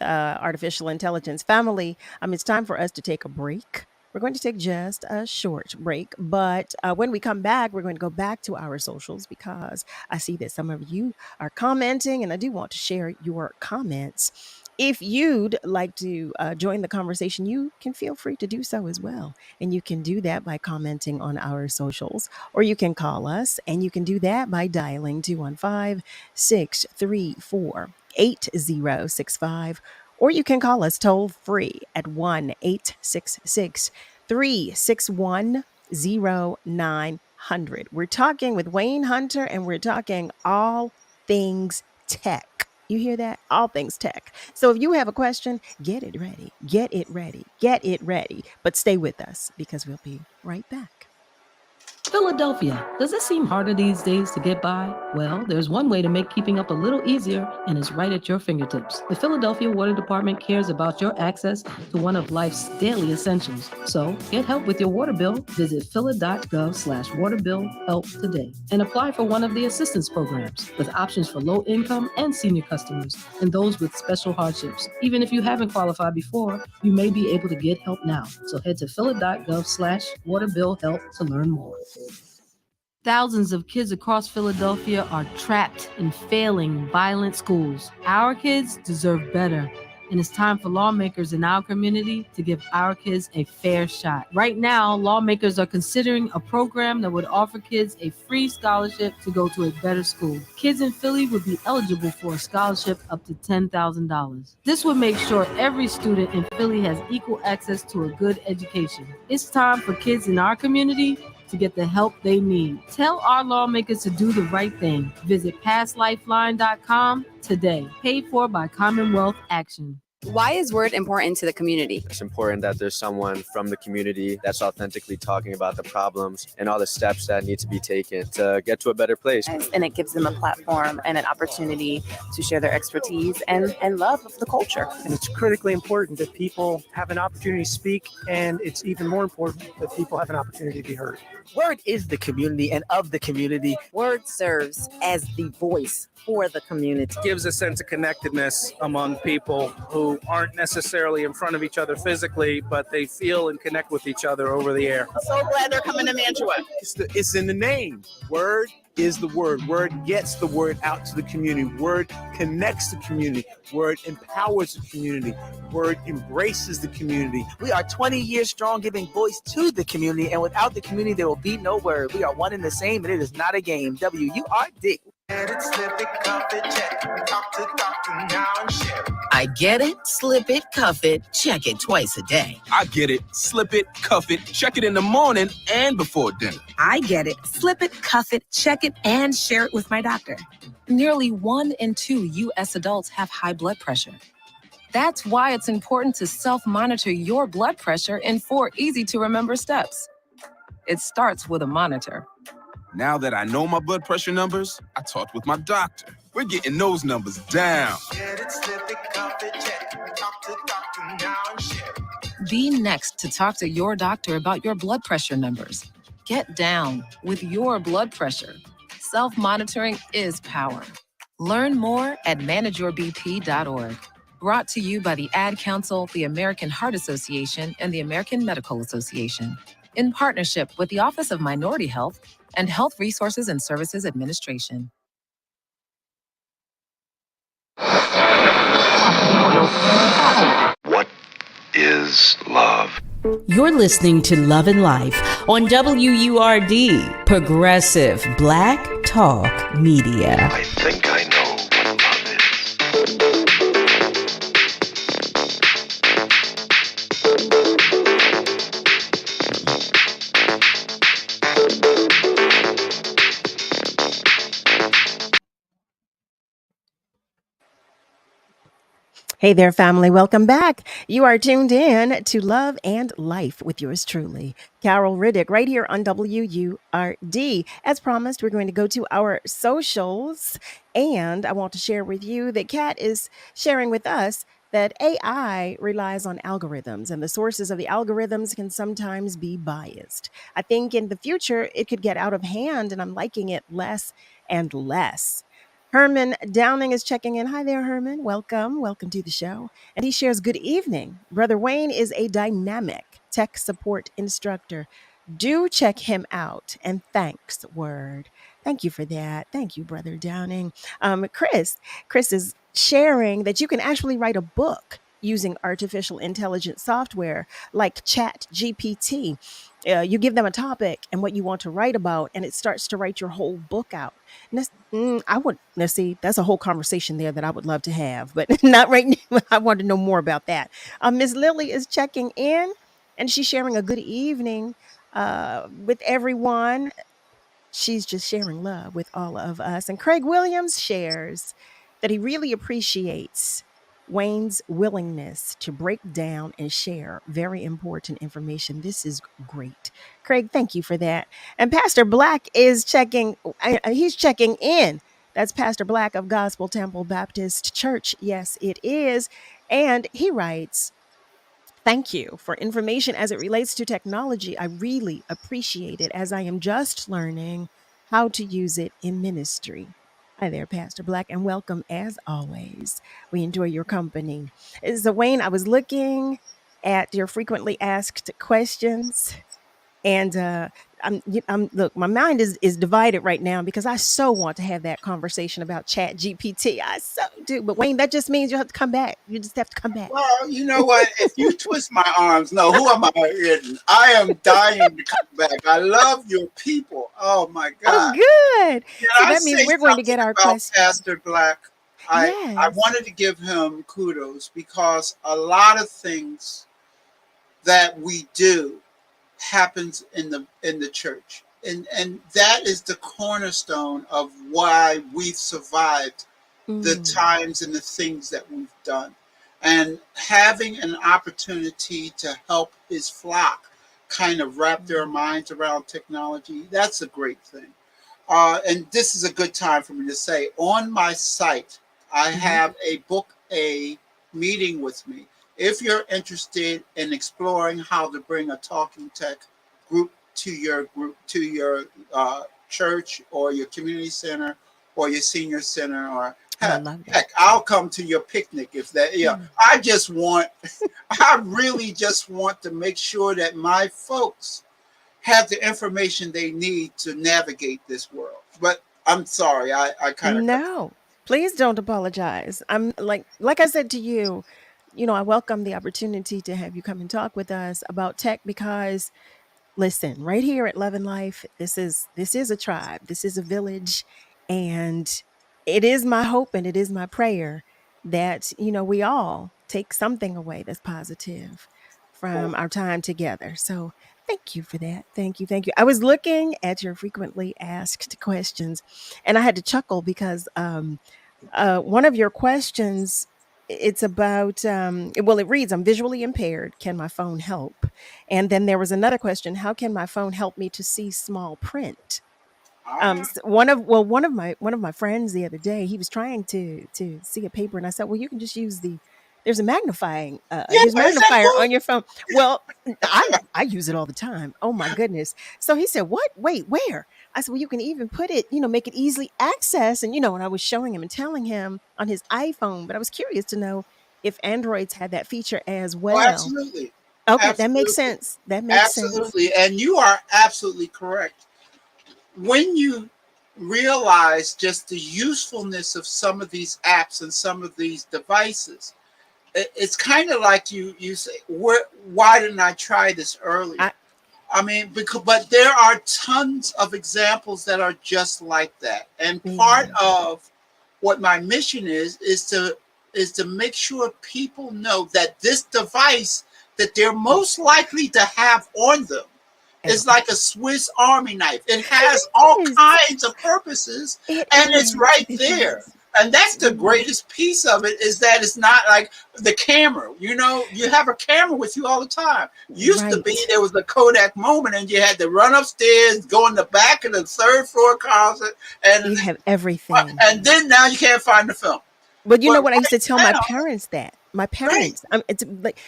artificial intelligence. Family, it's time for us to take a break. We're going to take just a short break, but when we come back, we're going to go back to our socials because I see that some of you are commenting, and I do want to share your comments. If you'd like to join the conversation, you can feel free to do so as well. And you can do that by commenting on our socials, or you can call us, and you can do that by dialing 215-634-8065, or you can call us toll free at 1-866-361-0900. We're talking with Wayne Hunter, and we're talking all things tech. You hear that? All things tech. So if you have a question, get it ready. Get it ready. Get it ready. But stay with us because we'll be right back. Philadelphia, does it seem harder these days to get by? Well, there's one way to make keeping up a little easier, and it's right at your fingertips. The Philadelphia Water Department cares about your access to one of life's daily essentials. So get help with your water bill. Visit phila.gov/waterbillhelp today and apply for one of the assistance programs with options for low income and senior customers and those with special hardships. Even if you haven't qualified before, you may be able to get help now. So head to phila.gov/waterbillhelp to learn more. Thousands of kids across Philadelphia are trapped in failing, violent schools. Our kids deserve better, and it's time for lawmakers in our community to give our kids a fair shot. Right now, lawmakers are considering a program that would offer kids a free scholarship to go to a better school. Kids in Philly would be eligible for a scholarship up to $10,000. This would make sure every student in Philly has equal access to a good education. It's time for kids in our community to get the help they need. Tell our lawmakers to do the right thing. Visit passlifeline.com today. Paid for by Commonwealth Action. Why is WURD important to the community? It's important that there's someone from the community that's authentically talking about the problems and all the steps that need to be taken to get to a better place. And it gives them a platform and an opportunity to share their expertise and love of the culture. And it's critically important that people have an opportunity to speak, and it's even more important that people have an opportunity to be heard. WURD is the community and of the community. WURD serves as the voice for the community. It gives a sense of connectedness among people who aren't necessarily in front of each other physically, but they feel and connect with each other over the air. I'm so glad they're coming to Mantua. It's in the name. WURD is the word. WURD gets the word out to the community. WURD connects the community. WURD empowers the community. WURD embraces the community. We are 20 years strong, giving voice to the community, and without the community, there will be no WURD. We are one and the same, and it is not a game. WURD. I get it, slip it, cuff it, check it twice a day. I get it, slip it, cuff it, check it in the morning and before dinner. I get it, slip it, cuff it, check it, and share it with my doctor. Nearly 1 in 2 U.S. adults have high blood pressure. That's why it's important to self-monitor your blood pressure in 4 easy-to-remember steps. It starts with a monitor. Now that I know my blood pressure numbers, I talked with my doctor. We're getting those numbers down. Get it, slip it, cuff it, check it. Talk to doctor now and share it. Be next to talk to your doctor about your blood pressure numbers. Get down with your blood pressure. Self-monitoring is power. Learn more at manageyourbp.org. Brought to you by the Ad Council, the American Heart Association, and the American Medical Association, in partnership with the Office of Minority Health and Health Resources and Services Administration. What is love? You're listening to Love and Life on WURD, Progressive Black Talk Media. I think I know what love is. Hey there, family. Welcome back. You are tuned in to Love and Life with yours truly, Carol Riddick, right here on WURD. As promised, we're going to go to our socials, and I want to share with you that Kat is sharing with us that AI relies on algorithms, and the sources of the algorithms can sometimes be biased. I think in the future, it could get out of hand, and I'm liking it less and less. Herman Downing is checking in. Hi there, Herman. Welcome. Welcome to the show. And he shares, good evening. Brother Wayne is a dynamic tech support instructor. Do check him out. And thanks, Word. Thank you for that. Thank you, Brother Downing. Chris is sharing that you can actually write a book using artificial intelligence software like Chat GPT. You give them a topic and what you want to write about, and it starts to write your whole book out. And I would, now see, that's a whole conversation there that I would love to have, but not right now. I want to know more about that. Miss Lily is checking in, and she's sharing a good evening with everyone. She's just sharing love with all of us. And Craig Williams shares that he really appreciates Wayne's willingness to break down and share very important information. This is great. Craig, thank you for that. And Pastor Black is he's checking in. That's Pastor Black of Gospel Temple Baptist Church. Yes, it is. And he writes, thank you for information as it relates to technology. I really appreciate it as I am just learning how to use it in ministry. Hi there, Pastor Black, and welcome as always. We enjoy your company. So, Wayne, I was looking at your frequently asked questions, and look, my mind is divided right now because I so want to have that conversation about Chat GPT. I so do. But Wayne, that just means you have to come back. You just have to come back. Well, you know what? If you twist my arms, no, who am I kidding? I am dying to come back. I love your people. Oh my God. Oh, good. Can So I that means say we're going to get something our about question. Pastor Black? I Yes. wanted to give him kudos because a lot of things that we do happens in the church, and that is the cornerstone of why we've survived the times and the things that we've done. And having an opportunity to help his flock kind of wrap their minds around technology, that's a great thing. And this is a good time for me to say, on my site, I have a meeting with me. If you're interested in exploring how to bring a talking tech group to your church or your community center or your senior center, or heck, I'll come to your picnic if that. I really just want to make sure that my folks have the information they need to navigate this world. But I'm sorry, I kind of No. Please don't apologize. I'm like I said to you, I welcome the opportunity to have you come and talk with us about tech because listen, right here at Love and Life, this is a tribe. This is a village, and it is my hope and it is my prayer that we all take something away that's positive from our time together. So thank you for that. Thank you. Thank you. I was looking at your frequently asked questions, and I had to chuckle because one of your questions, it's about it reads, I'm visually impaired, can my phone help? And then there was another question, how can my phone help me to see small print? One of my friends the other day, he was trying to see a paper, and I said, well, you can just use there's a magnifier on your phone. Well, I use it all the time. Oh my goodness. So he said, what? Wait, where? I said, well, you can even put it, make it easily access. And, and I was showing him and telling him on his iPhone, but I was curious to know if Androids had that feature as well. Oh, absolutely. Okay, absolutely. That makes sense. That makes sense. Absolutely. And you are absolutely correct. When you realize just the usefulness of some of these apps and some of these devices, it's kind of like you say, why didn't I try this earlier? But there are tons of examples that are just like that. And part of what my mission is to make sure people know that this device that they're most likely to have on them is like a Swiss Army knife. It has all kinds of purposes, and it's right there. And that's the greatest piece of it, is that it's not like the camera. You have a camera with you all the time. Used to be, there was a Kodak moment, and you had to run upstairs, go in the back of the third floor closet, and you have everything. And then now you can't find the film. But you know what? I used to tell my parents that. My parents, it's like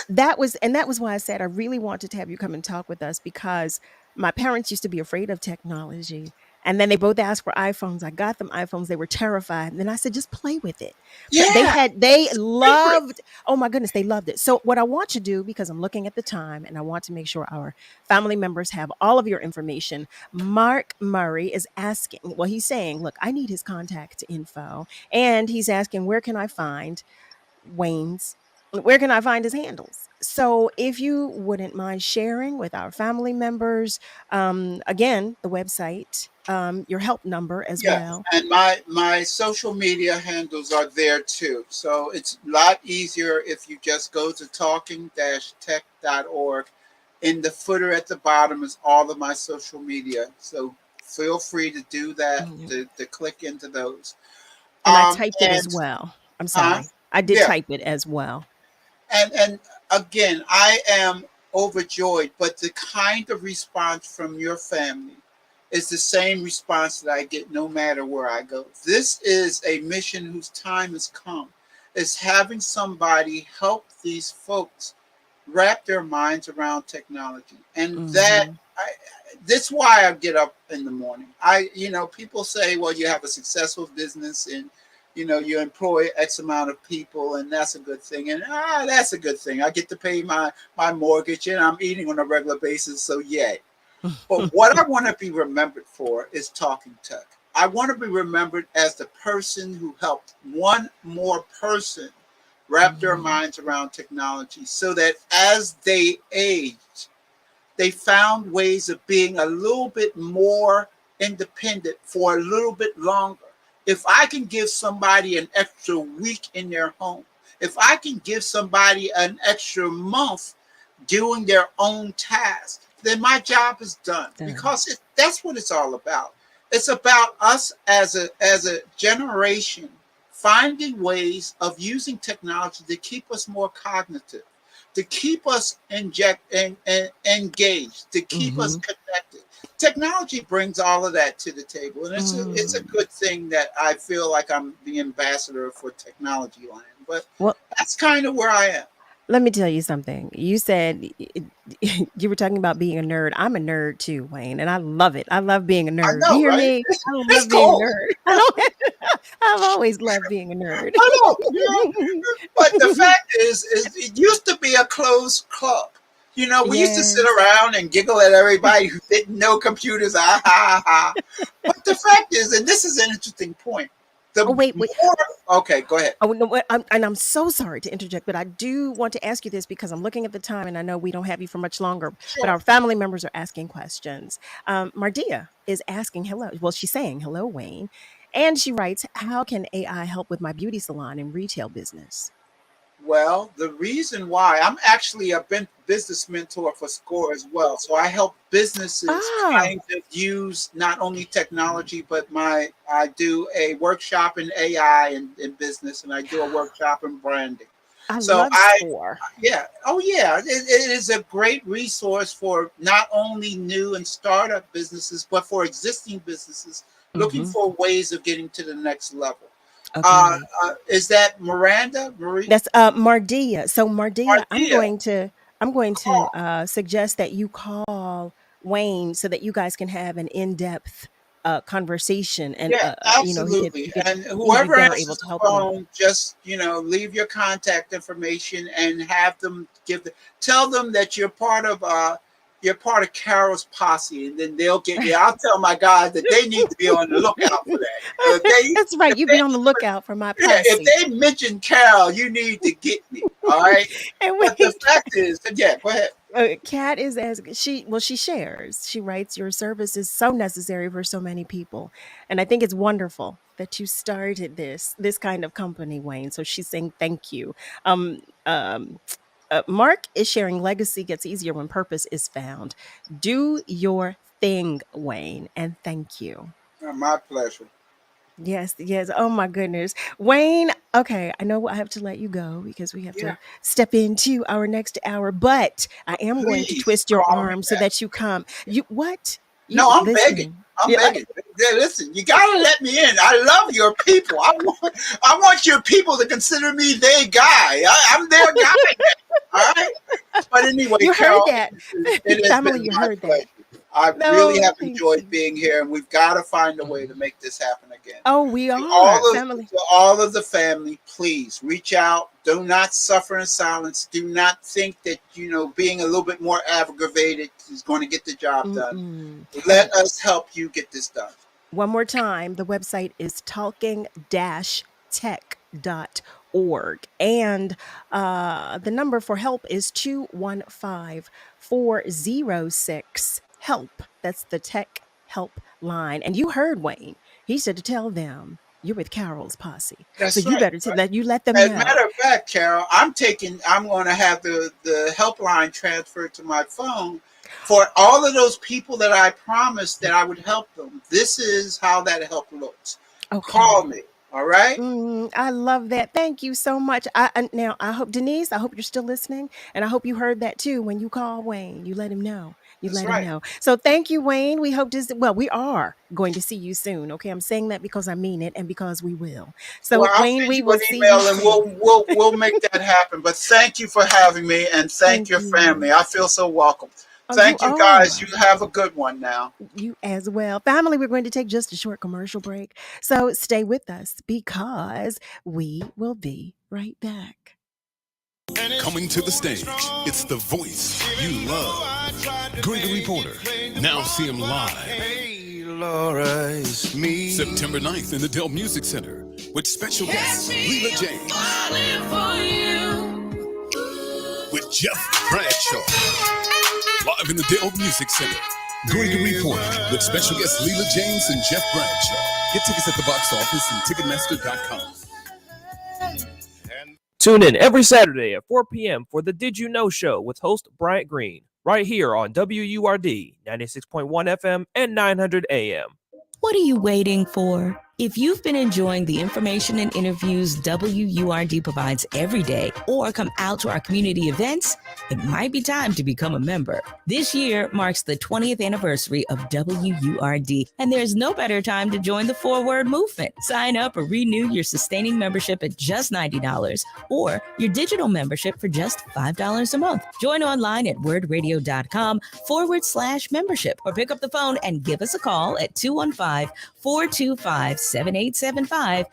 that was why I said I really wanted to have you come and talk with us, because my parents used to be afraid of technology. And then they both asked for iPhones. I got them iPhones. They were terrified. And then I said, just play with it. Yeah. They loved, oh my goodness, they loved it. So what I want to do, because I'm looking at the time and I want to make sure our family members have all of your information. Mark Murray is asking, well, he's saying, look, I need his contact info. And he's asking, where can I find his handles? So if you wouldn't mind sharing with our family members, again, the website, your help number as Yeah, well. and my social media handles are there too. So it's a lot easier if you just go to talking-tech.org. In the footer at the bottom is all of my social media. So feel free to do that, to click into those. And I typed it as And well. I'm sorry. I did yeah, type it as well. and again, I am overjoyed, but the kind of response from your family is the same response that I get no matter where I go. This is a mission whose time has come. Is having somebody help these folks wrap their minds around technology. And that's why I get up in the morning. People say, well, you have a successful business and you employ X amount of people, and that's a good thing. And that's a good thing. I get to pay my mortgage, and I'm eating on a regular basis. So yay. But what I want to be remembered for is Talking Tech. I want to be remembered as the person who helped one more person wrap their minds around technology, so that as they aged, they found ways of being a little bit more independent for a little bit longer. If I can give somebody an extra week in their home, if I can give somebody an extra month doing their own task, then my job is done. Because that's what it's all about. It's about us as a generation finding ways of using technology to keep us more cognitive, to keep us engaged, to keep us connected. Technology brings all of that to the table, and it's a good thing that I feel like I'm the ambassador for technology land. But that's kind of where I am. Let me tell you something. You said you were talking about being a nerd. I'm a nerd too, Wayne, and I love it. I love being a nerd. I know, You hear right? me? I love being a nerd. I've always loved being a nerd. I know, but the fact is it used to be a closed club. We used to sit around and giggle at everybody who didn't know computers. But the fact is, and this is an interesting point. Wait. Okay, go ahead. Oh no, I'm so sorry to interject, but I do want to ask you this because I'm looking at the time, and I know we don't have you for much longer. But our family members are asking questions. Mardia is asking hello. Well, she's saying hello, Wayne, and she writes, "How can AI help with my beauty salon and retail business?" Well, the reason why I'm actually a business mentor for SCORE as well. So I help businesses kind of use not only technology, but I do a workshop in AI in business, and I do a workshop in branding. I love SCORE. Yeah. Oh, yeah. It is a great resource for not only new and startup businesses, but for existing businesses looking for ways of getting to the next level. Okay. Is that Miranda? Marie? That's Mardia. So Mardia, I'm going to suggest that you call Wayne so that you guys can have an in-depth conversation, and absolutely. And whoever answers the phone, just leave your contact information and have them tell them that you're part of Carol's posse, and then they'll get you. I'll tell my guys that they need to be on the lookout for that. That's right. You've been on the lookout for my posse. Yeah, if they mention Carol, you need to get me. All right. But the fact is, go ahead. Kat is asking. She shares. She writes, "Your service is so necessary for so many people, and I think it's wonderful that you started this kind of company, Wayne." So she's saying thank you. Mark is sharing, "Legacy gets easier when purpose is found. Do your thing, Wayne, and thank you." My pleasure. Yes. Oh my goodness, Wayne. Okay, I know I have to let you go because we have to step into our next hour. But I am going to twist your arm so that you come. I'm begging. I'm begging. Listen, you gotta let me in. I love your people. I want your people to consider me their guy. I'm their guy. All right. But anyway, you Carol, heard that. Family, you heard that. I No, really have thank enjoyed you. being here, and we've got to find a way to make this happen again. Oh, we To are family. all of the family, please reach out. Do not suffer in silence. Do not think that, being a little bit more aggravated is going to get the job done. Let us help you get this done. One more time, the website is talking-tech.org. And the number for help is 215-406-HELP. That's the tech help line. And you heard Wayne. He said to tell them you're with Carol's posse. That's so you right. better you let them As know. a matter of fact, Carol, I'm going to have the helpline transferred to my phone for all of those people that I promised that I would help them. This is how that help looks. Okay. Call me. All right. I love that. Thank you so much. Now, I hope, Denise, I hope you're still listening. And I hope you heard that too. When you call Wayne, you let him know. Him know. So thank you, Wayne. We hope we are going to see you soon. Okay. I'm saying that because I mean it and because we will. So I'll Wayne, send we you will an see email you and soon. we'll make that happen. But thank you for having me, and thank your family. I feel so welcome. Thank you guys. You have a good one now. You as well. Family, we're going to take just a short commercial break. So stay with us because we will be right back. Coming to the stage, it's the voice you love. Gregory Porter. Now see him live. Hey, Laura, it's me. September 9th in the Dell Music Center with special guest Leela James. With Jeff Bradshaw. Live in the Dell Music Center. Gregory Porter with special guests Leela James and Jeff Bradshaw. Get tickets at the box office and Ticketmaster.com. Tune in every Saturday at 4 p.m. for the Did You Know Show with host Bryant Green, right here on WURD 96.1 FM and 900 AM. What are you waiting for? If you've been enjoying the information and interviews WURD provides every day, or come out to our community events, it might be time to become a member. This year marks the 20th anniversary of WURD, and there's no better time to join the forward movement. Sign up or renew your sustaining membership at just $90, or your digital membership for just $5 a month. Join online at wordradio.com/membership, or pick up the phone and give us a call at 215-425-7875.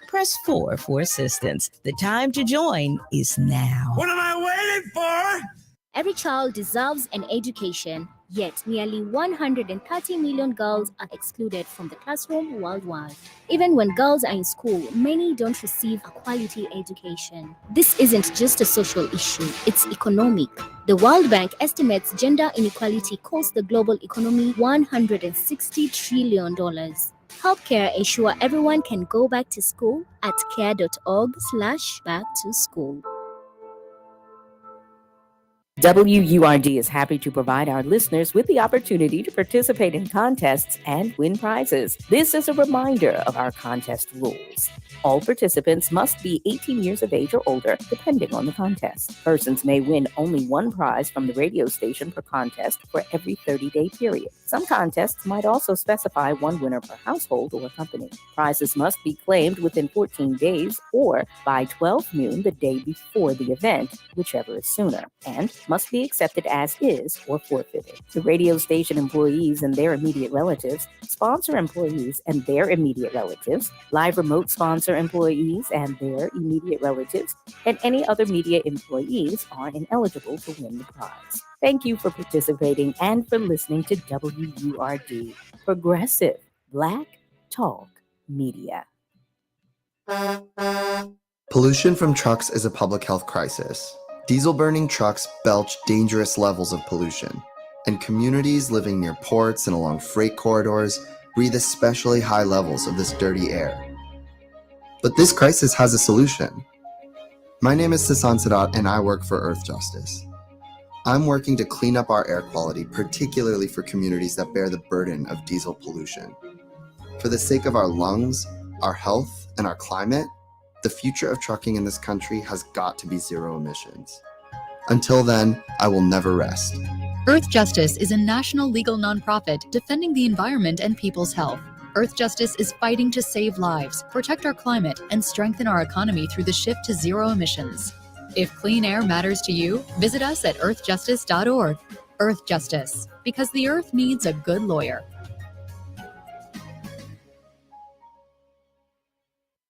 Press 4 for assistance. The time to join is now. What am I waiting for? Every child deserves an education, yet nearly 130 million girls are excluded from the classroom worldwide. Even when girls are in school, many don't receive a quality education. This isn't just a social issue, it's economic. The World Bank estimates gender inequality costs the global economy $160 trillion. Help CARE ensure everyone can go back to school at care.org/backtoschool. WURD is happy to provide our listeners with the opportunity to participate in contests and win prizes. This is a reminder of our contest rules. All participants must be 18 years of age or older, depending on the contest. Persons may win only one prize from the radio station per contest for every 30-day period. Some contests might also specify one winner per household or company. Prizes must be claimed within 14 days or by 12 noon the day before the event, whichever is sooner, and must be accepted as is or forfeited. The radio station employees and their immediate relatives, sponsor employees and their immediate relatives, live remote sponsor employees and their immediate relatives, and any other media employees are ineligible to win the prize. Thank you for participating and for listening to WURD, Progressive Black Talk Media. Pollution from trucks is a public health crisis. Diesel-burning trucks belch dangerous levels of pollution, and communities living near ports and along freight corridors breathe especially high levels of this dirty air. But this crisis has a solution. My name is Sasan Sadat, and I work for Earth Justice. I'm working to clean up our air quality, particularly for communities that bear the burden of diesel pollution. For the sake of our lungs, our health, and our climate, the future of trucking in this country has got to be zero emissions. Until then, I will never rest. Earth Justice is a national legal nonprofit defending the environment and people's health. Earth Justice is fighting to save lives, protect our climate, and strengthen our economy through the shift to zero emissions. If clean air matters to you, visit us at earthjustice.org. Earth Justice, because the earth needs a good lawyer.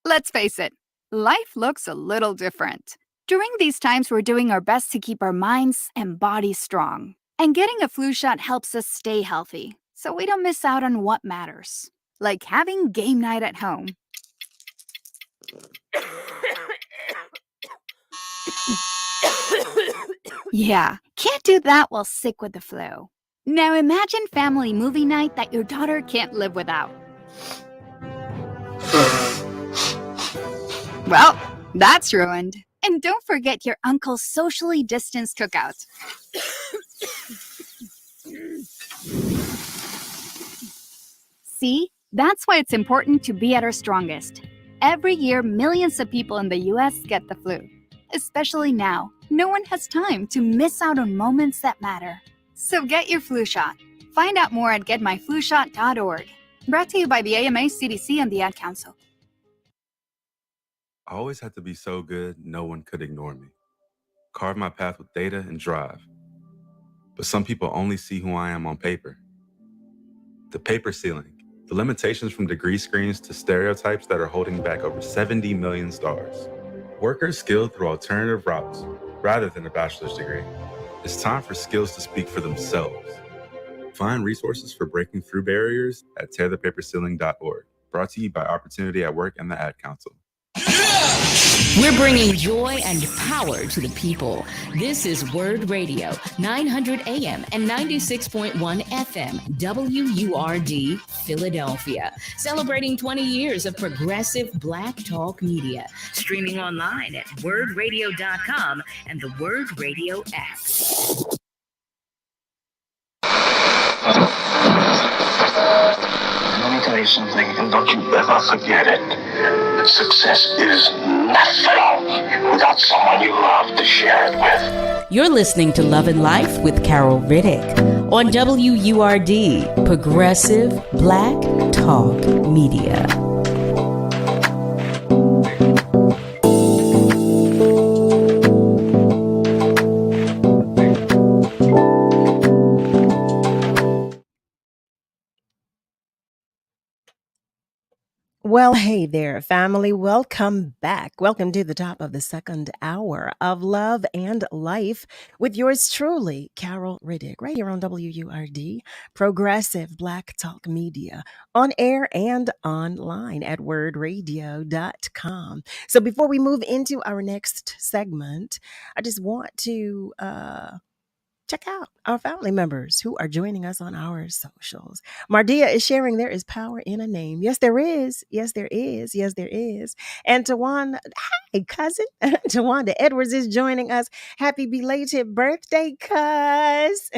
Let's face it, life looks a little different. During these times, we're doing our best to keep our minds and bodies strong. And getting a flu shot helps us stay healthy, so we don't miss out on what matters. Like having game night at home. Yeah, can't do that while sick with the flu. Now imagine family movie night that your daughter can't live without. Well, that's ruined. And don't forget your uncle's socially distanced cookout. See, that's why it's important to be at our strongest. Every year, millions of people in the US get the flu. Especially now, no one has time to miss out on moments that matter. So get your flu shot. Find out more at getmyflushot.org. Brought to you by the AMA, CDC, and the Ad Council. I always had to be so good, no one could ignore me. Carve my path with data and drive. But some people only see who I am on paper. The paper ceiling, the limitations from degree screens to stereotypes that are holding back over 70 million stars. Workers skilled through alternative routes rather than a bachelor's degree. It's time for skills to speak for themselves. Find resources for breaking through barriers at tearthepaperceiling.org. Brought to you by Opportunity at Work and the Ad Council. We're bringing joy and power to the people. This is WURD Radio, 900 AM and 96.1 FM, WURD, Philadelphia. Celebrating 20 years of progressive Black talk media. Streaming online at wordradio.com and the WURD Radio app. Let me tell you something, and don't you ever forget it. That success is nothing without someone you love to share it with. You're listening to Love and Life with Carol Riddick on WURD, Progressive Black Talk Media. Well, hey there, family. Welcome back. Welcome to the top of the second hour of Love and Life with yours truly, Carol Riddick, right here on WURD, Progressive Black Talk Media, on air and online at wordradio.com. So before we move into our next segment, I just want to check out our family members who are joining us on our socials. Mardia is sharing there is power in a name. Yes, there is. Yes, there is. Yes, there is. And Tawanda, hi, cousin. Tawanda Edwards is joining us. Happy belated birthday, cuz.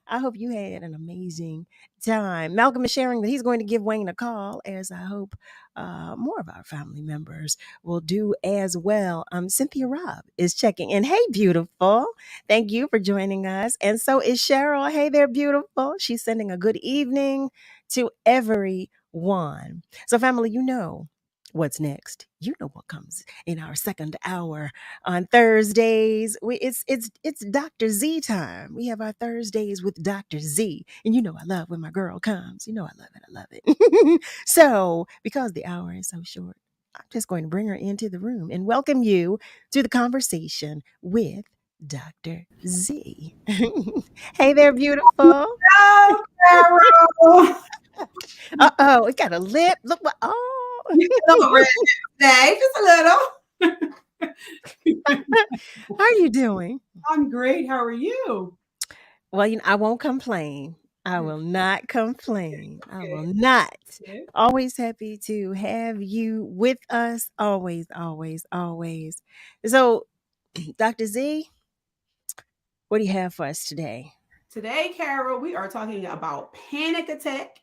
I hope you had an amazing time. Malcolm is sharing that he's going to give Wayne a call, as I hope more of our family members will do as well. Cynthia Robb is checking in. Hey, beautiful. Thank you for joining us. And so is Cheryl. Hey there, beautiful. She's sending a good evening to everyone. So family, you know what's next. You know what comes in our second hour on Thursdays. It's Dr. Z time. We have our Thursdays with Dr. Z. And you know I love when my girl comes. You know I love it. I love it. So because the hour is so short, I'm just going to bring her into the room and welcome you to the conversation with Dr. Z. Hey there, beautiful. Hello, Carol. Uh-oh, it got a lip. Look what, oh. You a little red today, just a little. How are you doing? I'm great. How are you? Well, you know, I won't complain. I will not complain. I will not. Always happy to have you with us. Always, always, always. So, Dr. Z, what do you have for us today? Today, Carol, we are talking about panic attack.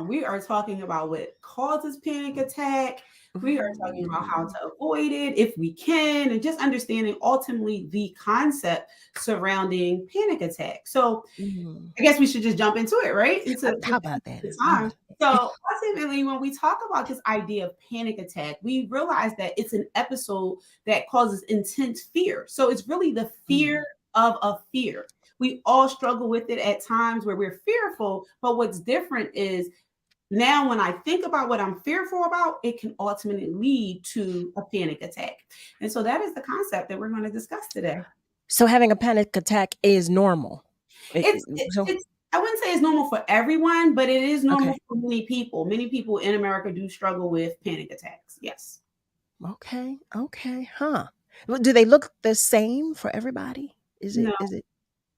We are talking about what causes panic attack. We are talking about how to avoid it if we can, and just understanding ultimately the concept surrounding panic attack. So I guess we should just jump into it, right? How about that? So ultimately, when we talk about this idea of panic attack, we realize that it's an episode that causes intense fear. So it's really the fear of a fear. We all struggle with it at times where we're fearful. But what's different is now when I think about what I'm fearful about, it can ultimately lead to a panic attack. And so that is the concept that we're going to discuss today. So having a panic attack is normal. It's I wouldn't say it's normal for everyone, but it is normal Okay. for many people. Many people in America do struggle with panic attacks. Yes. Okay. Huh. Well, do they look the same for everybody? Is No. it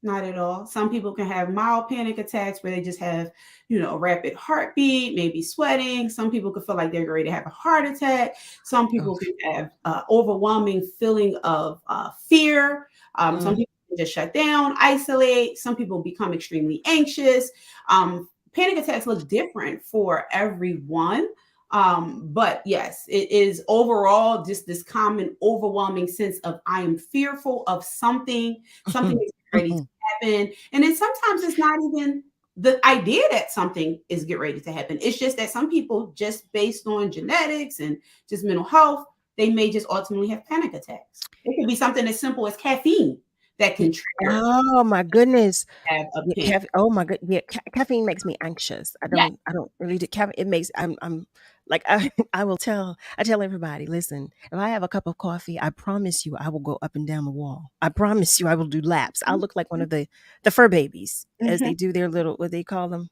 Not at all. Some people can have mild panic attacks where they just have, a rapid heartbeat, maybe sweating. Some people could feel like they're ready to have a heart attack. Some people can have overwhelming feeling of fear. Some people can just shut down, isolate. Some people become extremely anxious. Panic attacks look different for everyone. But yes, it is overall just this common overwhelming sense of I am fearful of something is ready to happen. And then sometimes it's not even the idea that something is get ready to happen. It's just that some people, just based on genetics and just mental health, they may just ultimately have panic attacks. It could be something as simple as caffeine that can trigger. Oh my goodness. Have a Yeah, oh my god. Yeah, caffeine makes me anxious. I Yeah. don't really do caffeine. It makes I'm like I tell everybody, listen, if I have a cup of coffee, I promise you I will go up and down the wall. I promise you I will do laps. I'll look like one of the fur babies as they do their little, what they call them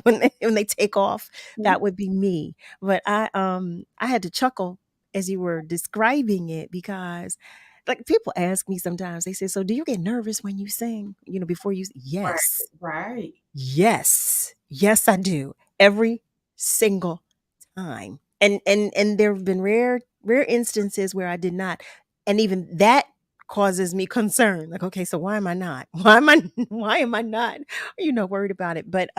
when they take off. That would be me. But I had to chuckle as you were describing it because like people ask me sometimes, they say, so do you get nervous when you sing? Before you, yes. Right. Yes, I do every single time. And there have been rare instances where I did not, and even that causes me concern. Like, okay, so why am I not? Why am I not? Worried about it? But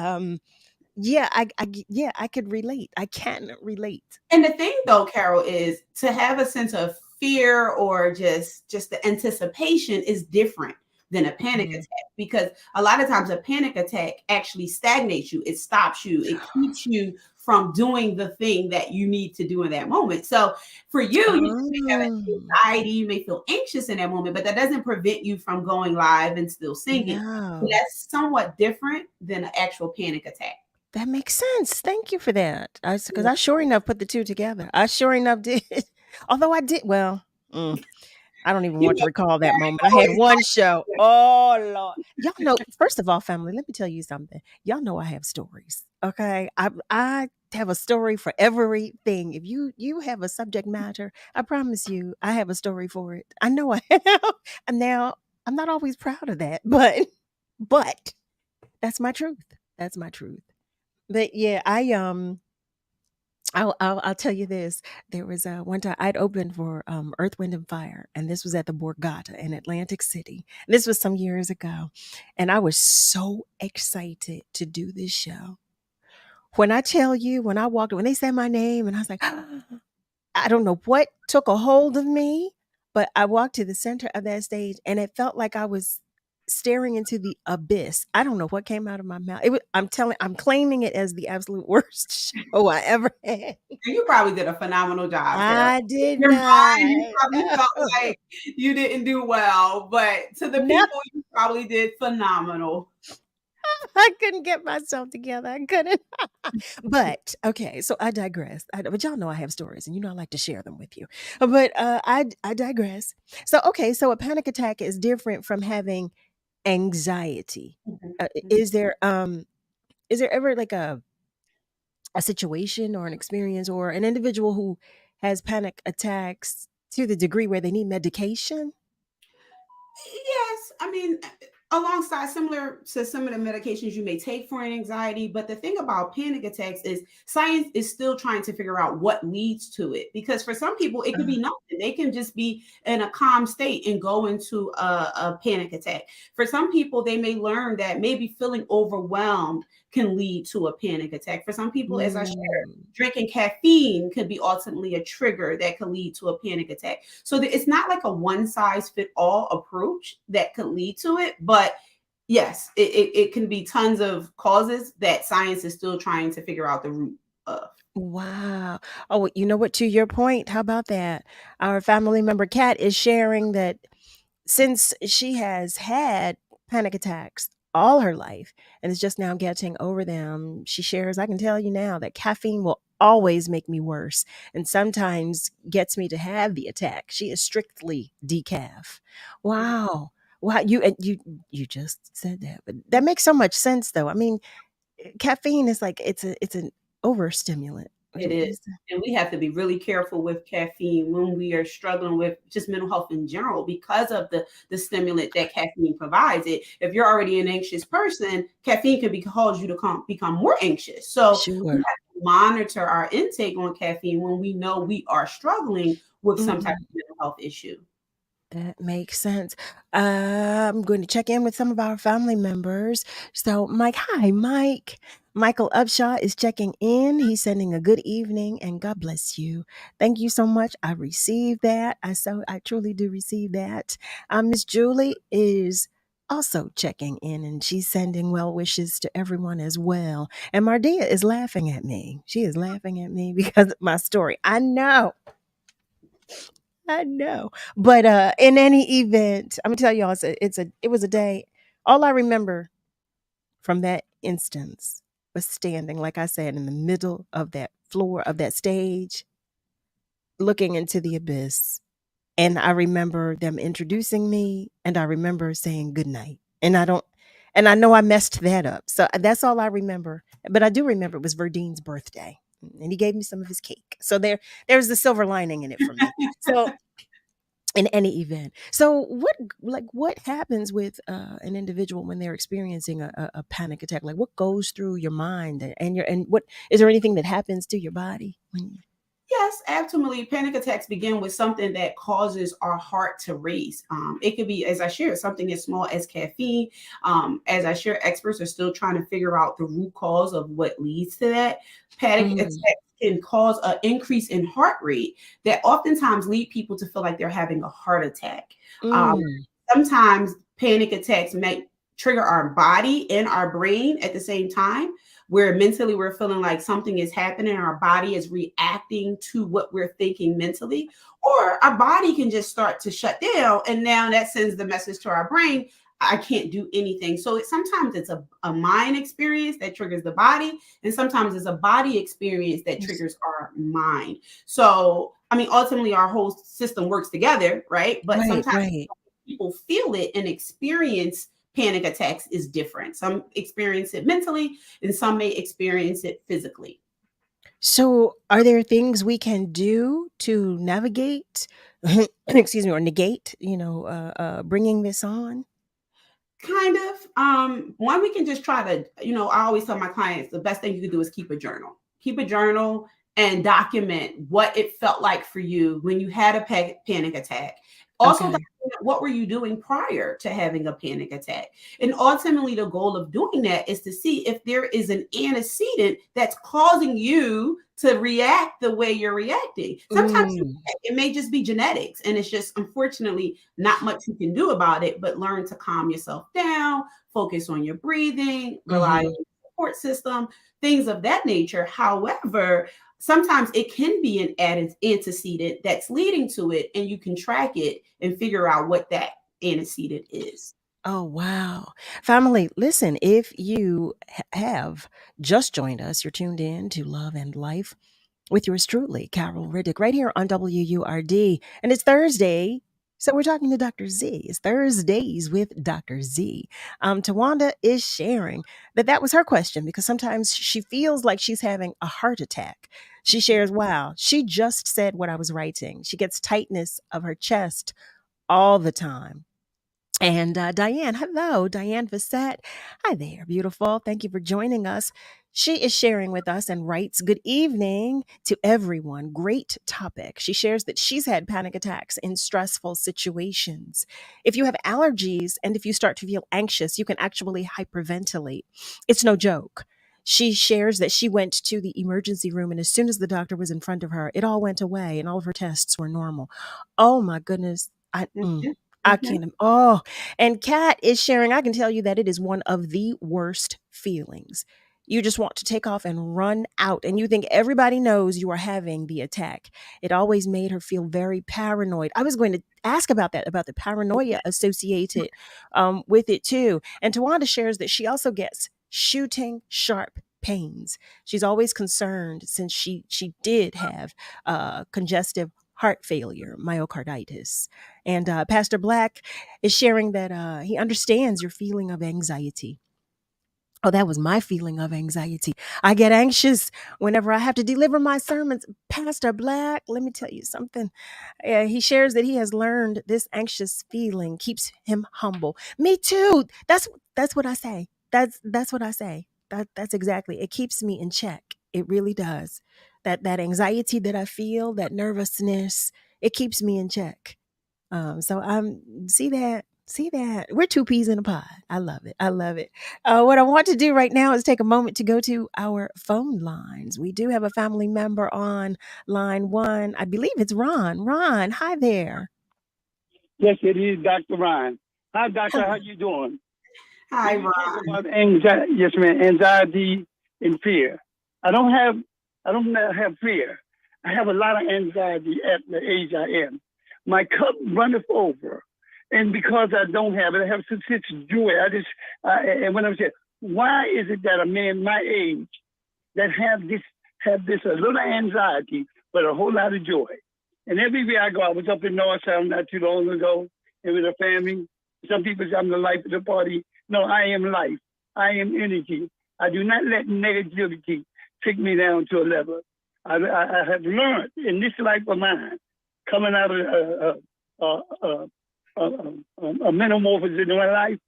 yeah, I could relate. I can relate. And the thing though, Carol, is to have a sense of fear or just the anticipation is different than a panic attack, because a lot of times a panic attack actually stagnates you. It stops you. It keeps you from doing the thing that you need to do in that moment. So for you, you may have anxiety, you may feel anxious in that moment, but that doesn't prevent you from going live and still singing. No. So that's somewhat different than an actual panic attack. That makes sense. Thank you for that. Because I sure enough put the two together. I sure enough did. Although I did, well, I don't even want to recall that moment. I had one show. Oh, Lord. Y'all know, first of all, family, let me tell you something. Y'all know I have stories. Okay. I have a story for everything. If you have a subject matter, I promise you, I have a story for it. I know I have. And now I'm not always proud of that, but that's my truth. That's my truth. But yeah, I'll tell you this. There was one time I'd opened for Earth, Wind and Fire, and this was at the Borgata in Atlantic City. This was some years ago, and I was so excited to do this show. When I tell you, when they said my name, and I was like, I don't know what took a hold of me, but I walked to the center of that stage, and it felt like I was staring into the abyss. I don't know what came out of my mouth. I'm claiming it as the absolute worst show I ever had. You probably did a phenomenal job. I did Your not. mind, you probably felt like you didn't do well, but to the people, you probably did phenomenal. I couldn't get myself together. I couldn't. But okay, so I digress. But y'all know I have stories, and I like to share them with you. But I digress. So okay, so a panic attack is different from having anxiety. Is there ever like a situation or an experience or an individual who has panic attacks to the degree where they need medication? Yes, I mean, alongside similar to some of the medications you may take for an anxiety, but the thing about panic attacks is science is still trying to figure out what leads to it. Because for some people, it could be nothing. They can just be in a calm state and go into a panic attack. For some people, they may learn that maybe feeling overwhelmed can lead to a panic attack. For some people, as I shared, drinking caffeine could be ultimately a trigger that could lead to a panic attack. So it's not like a one size fit all approach that could lead to it. But yes, it can be tons of causes that science is still trying to figure out the root of. Wow. Oh, you know what? To your point, how about that? Our family member Kat is sharing that since she has had panic attacks all her life and is just now getting over them. She shares, I can tell you now that caffeine will always make me worse and sometimes gets me to have the attack. She is strictly decaf. Wow. Wow, you just said that, but that makes so much sense though. I mean, caffeine is like it's an overstimulant. It is. And we have to be really careful with caffeine when we are struggling with just mental health in general because of the stimulant that caffeine provides. If you're already an anxious person, caffeine can cause you to become more anxious. So we have Sure. to monitor our intake on caffeine when we know we are struggling with some type of mental health issue. That makes sense. I'm going to check in with some of our family members. So, Mike, hi, Mike. Michael Upshaw is checking in. He's sending a good evening and God bless you. Thank you so much. I received that. I truly do receive that. Miss Julie is also checking in and she's sending well wishes to everyone as well. And Mardia is laughing at me. She is laughing at me because of my story. I know. But in any event, I'm gonna tell y'all it was a day. All I remember from that instance was standing, like I said, in the middle of that floor of that stage, looking into the abyss. And I remember them introducing me and I remember saying good night. And I know I messed that up. So that's all I remember. But I do remember it was Verdine's birthday. And he gave me some of his cake. So there's the silver lining in it for me. So in any event. So what happens with an individual when they're experiencing a panic attack? Like what goes through your mind and what is there anything that happens to your body when Yes, absolutely. Panic attacks begin with something that causes our heart to race. It could be, as I shared, something as small as caffeine. As I share, experts are still trying to figure out the root cause of what leads to that. Panic attacks can cause an increase in heart rate that oftentimes lead people to feel like they're having a heart attack. Sometimes panic attacks may trigger our body and our brain at the same time, where mentally we're feeling like something is happening, our body is reacting to what we're thinking mentally, or our body can just start to shut down. And now that sends the message to our brain, I can't do anything. So sometimes it's a mind experience that triggers the body, and sometimes it's a body experience that triggers our mind. So, I mean, ultimately our whole system works together, right? But sometimes people feel it and experience panic attacks is different. Some experience it mentally and some may experience it physically. So, are there things we can do to navigate, excuse me, or negate, bringing this on? Kind of. One, we can just try to, I always tell my clients the best thing you can do is keep a journal. Keep a journal and document what it felt like for you when you had a panic attack. Also, document what were you doing prior to having a panic attack? And ultimately, the goal of doing that is to see if there is an antecedent that's causing you to react the way you're reacting. Sometimes it may just be genetics, and it's just unfortunately not much you can do about it, but learn to calm yourself down, focus on your breathing, rely on your support system, things of that nature. However, sometimes it can be an antecedent that's leading to it, and you can track it and figure out what that antecedent is. Oh, wow. Family, listen, if you have just joined us, you're tuned in to Love and Life with yours truly, Carol Riddick, right here on WURD. And it's Thursday, so we're talking to Dr. Z. It's Thursdays with Dr. Z. Tawanda is sharing that was her question because sometimes she feels like she's having a heart attack. She shares, wow, she just said what I was writing. She gets tightness of her chest all the time. And Diane, hello, Diane Vassett. Hi there, beautiful. Thank you for joining us. She is sharing with us and writes, good evening to everyone. Great topic. She shares that she's had panic attacks in stressful situations. If you have allergies and if you start to feel anxious, you can actually hyperventilate. It's no joke. She shares that she went to the emergency room and as soon as the doctor was in front of her, it all went away and all of her tests were normal. Oh my goodness. I can't. Oh, and Kat is sharing. I can tell you that it is one of the worst feelings. You just want to take off and run out, and you think everybody knows you are having the attack. It always made her feel very paranoid. I was going to ask about that, about the paranoia associated with it too. And Tawanda shares that she also gets shooting sharp pains. She's always concerned since she did have congestive heart failure, myocarditis. And Pastor Black is sharing that he understands your feeling of anxiety. Oh, that was my feeling of anxiety. I get anxious whenever I have to deliver my sermons. Pastor Black, let me tell you something. He shares that he has learned this anxious feeling keeps him humble. Me too. That's what I say. That's what I say. That's exactly. It keeps me in check. It really does. That anxiety that I feel, that nervousness, it keeps me in check. So I'm see that we're two peas in a pod. I love it. I love it. What I want to do right now is take a moment to go to our phone lines. We do have a family member on line one. I believe it's Ron. Ron, hi there. Yes, it is Dr. Ron. Hi, doctor. How you doing? Hi, Ron. Ron. About anxiety, yes, man. Anxiety and fear. I don't have fear. I have a lot of anxiety at the age I am. My cup runneth over. And because I don't have it, I have such joy. And when I'm saying, why is it that a man my age that have this a little anxiety, but a whole lot of joy? And everywhere I go, I was up in North Sound not too long ago, and with a family. Some people say I'm the life of the party. No, I am life. I am energy. I do not let negativity take me down to a level. I have learned in this life of mine, coming out of a metamorphosis in my life,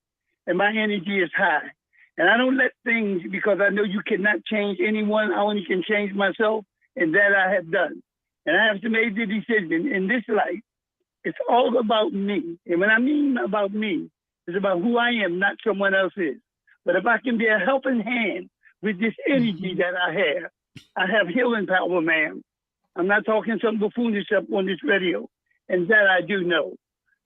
and my energy is high. And I don't let things, because I know you cannot change anyone. I only can change myself, and that I have done. And I have to make the decision in this life. It's all about me. And when I mean about me, it's about who I am, not someone else is. But if I can be a helping hand with this energy that I have healing power, ma'am. I'm not talking some buffoonish stuff on this radio. And that I do know.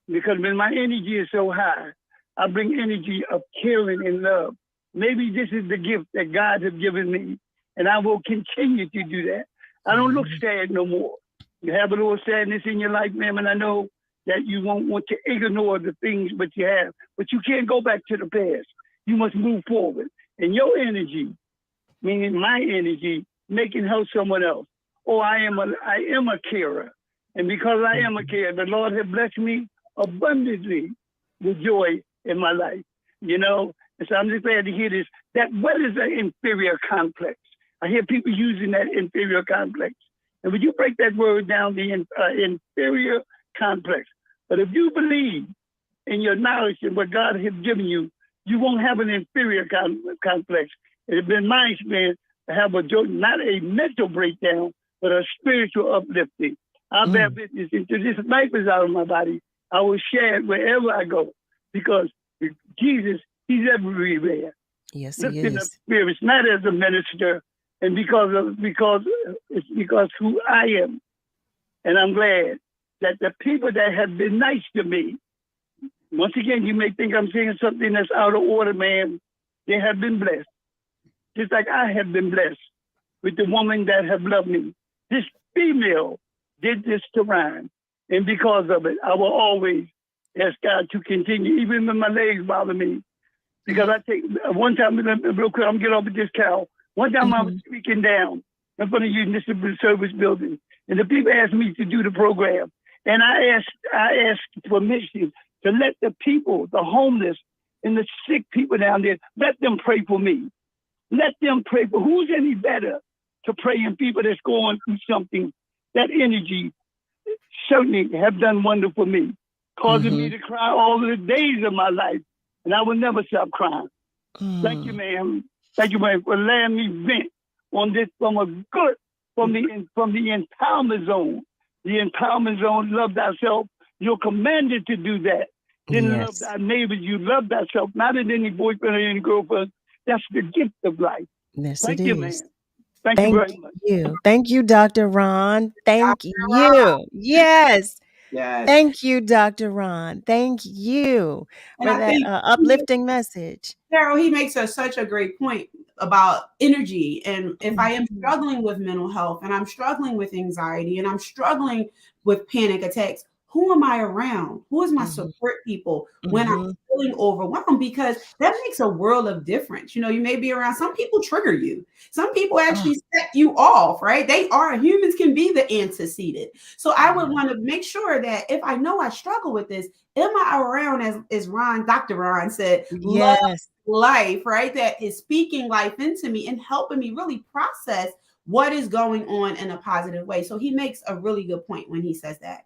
Because when my energy is so high, I bring energy of caring and love. Maybe this is the gift that God has given me. And I will continue to do that. I don't look sad no more. You have a little sadness in your life, ma'am, and I know that you won't want to ignore the things that you have, but you can't go back to the past. You must move forward. And your energy, meaning my energy, making help someone else. Oh, I am a carer. And because I am a carer, the Lord has blessed me abundantly with joy in my life, you know? And so I'm just glad to hear this. That what is an inferior complex? I hear people using that inferior complex. And would you break that word down, the inferior complex? But if you believe in your knowledge and what God has given you, you won't have an inferior complex. It has been my experience to have not a mental breakdown, but a spiritual uplifting. I bear witness until this life is out of my body. I will share it wherever I go, because Jesus, he's everywhere. Yes, lifting he is. up spirits, not as a minister, and because who I am. And I'm glad that the people that have been nice to me, once again, you may think I'm saying something that's out of order, man. They have been blessed. Just like I have been blessed with the woman that have loved me. This female did this to Ryan. And because of it, I will always ask God to continue, even when my legs bother me. Because I take, one time, real quick, I'm getting off with this cow. One time I was speaking down in front of you in this service building. And the people asked me to do the program. And I asked permission to let the people, the homeless and the sick people down there, let them pray for me. Let them pray for who's any better to pray in people that's going through something. That energy certainly have done wonder for me, causing me to cry all the days of my life. And I will never stop crying. Thank you, ma'am. Thank you, ma'am, for letting me vent on this from the empowerment zone. The empowerment zone, love thyself. You're commanded to do that. Then love thy neighbors. You love thyself, not in any boyfriend or any girlfriend. That's the gift of life. Yes, Thank it you, is. man. Thank you very much. Thank you, Dr. Ron. Thank you. Yes. Yes. Thank you, Dr. Ron. Thank you And for I that think uplifting message. Carol, he makes such a great point. about energy. And if I am struggling with mental health and I'm struggling with anxiety and I'm struggling with panic attacks, who am I around? Who is my support people when I'm feeling overwhelmed? Because that makes a world of difference. You may be around, some people trigger you. Some people actually set you off, right? Humans can be the antecedent. So I would want to make sure that if I know I struggle with this, am I around, as Dr. Ron said, love life, right? That is speaking life into me and helping me really process what is going on in a positive way. So he makes a really good point when he says that.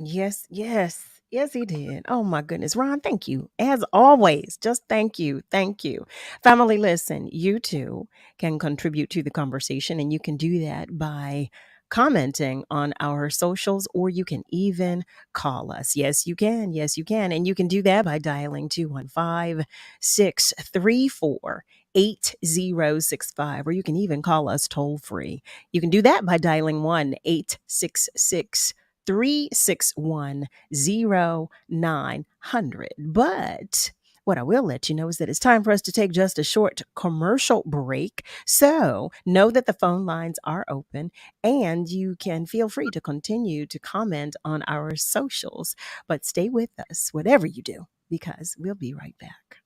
Yes, he did. Oh my goodness. Ron, thank you. As always, just thank you. Thank you. Family, listen, you too can contribute to the conversation, and you can do that by commenting on our socials, or you can even call us. Yes, you can. Yes, you can. And you can do that by dialing 215-634-8065, or you can even call us toll free. You can do that by dialing 1-866-361-0900. But what I will let you know is that it's time for us to take just a short commercial break. So know that the phone lines are open, and you can feel free to continue to comment on our socials. But stay with us, whatever you do, because we'll be right back.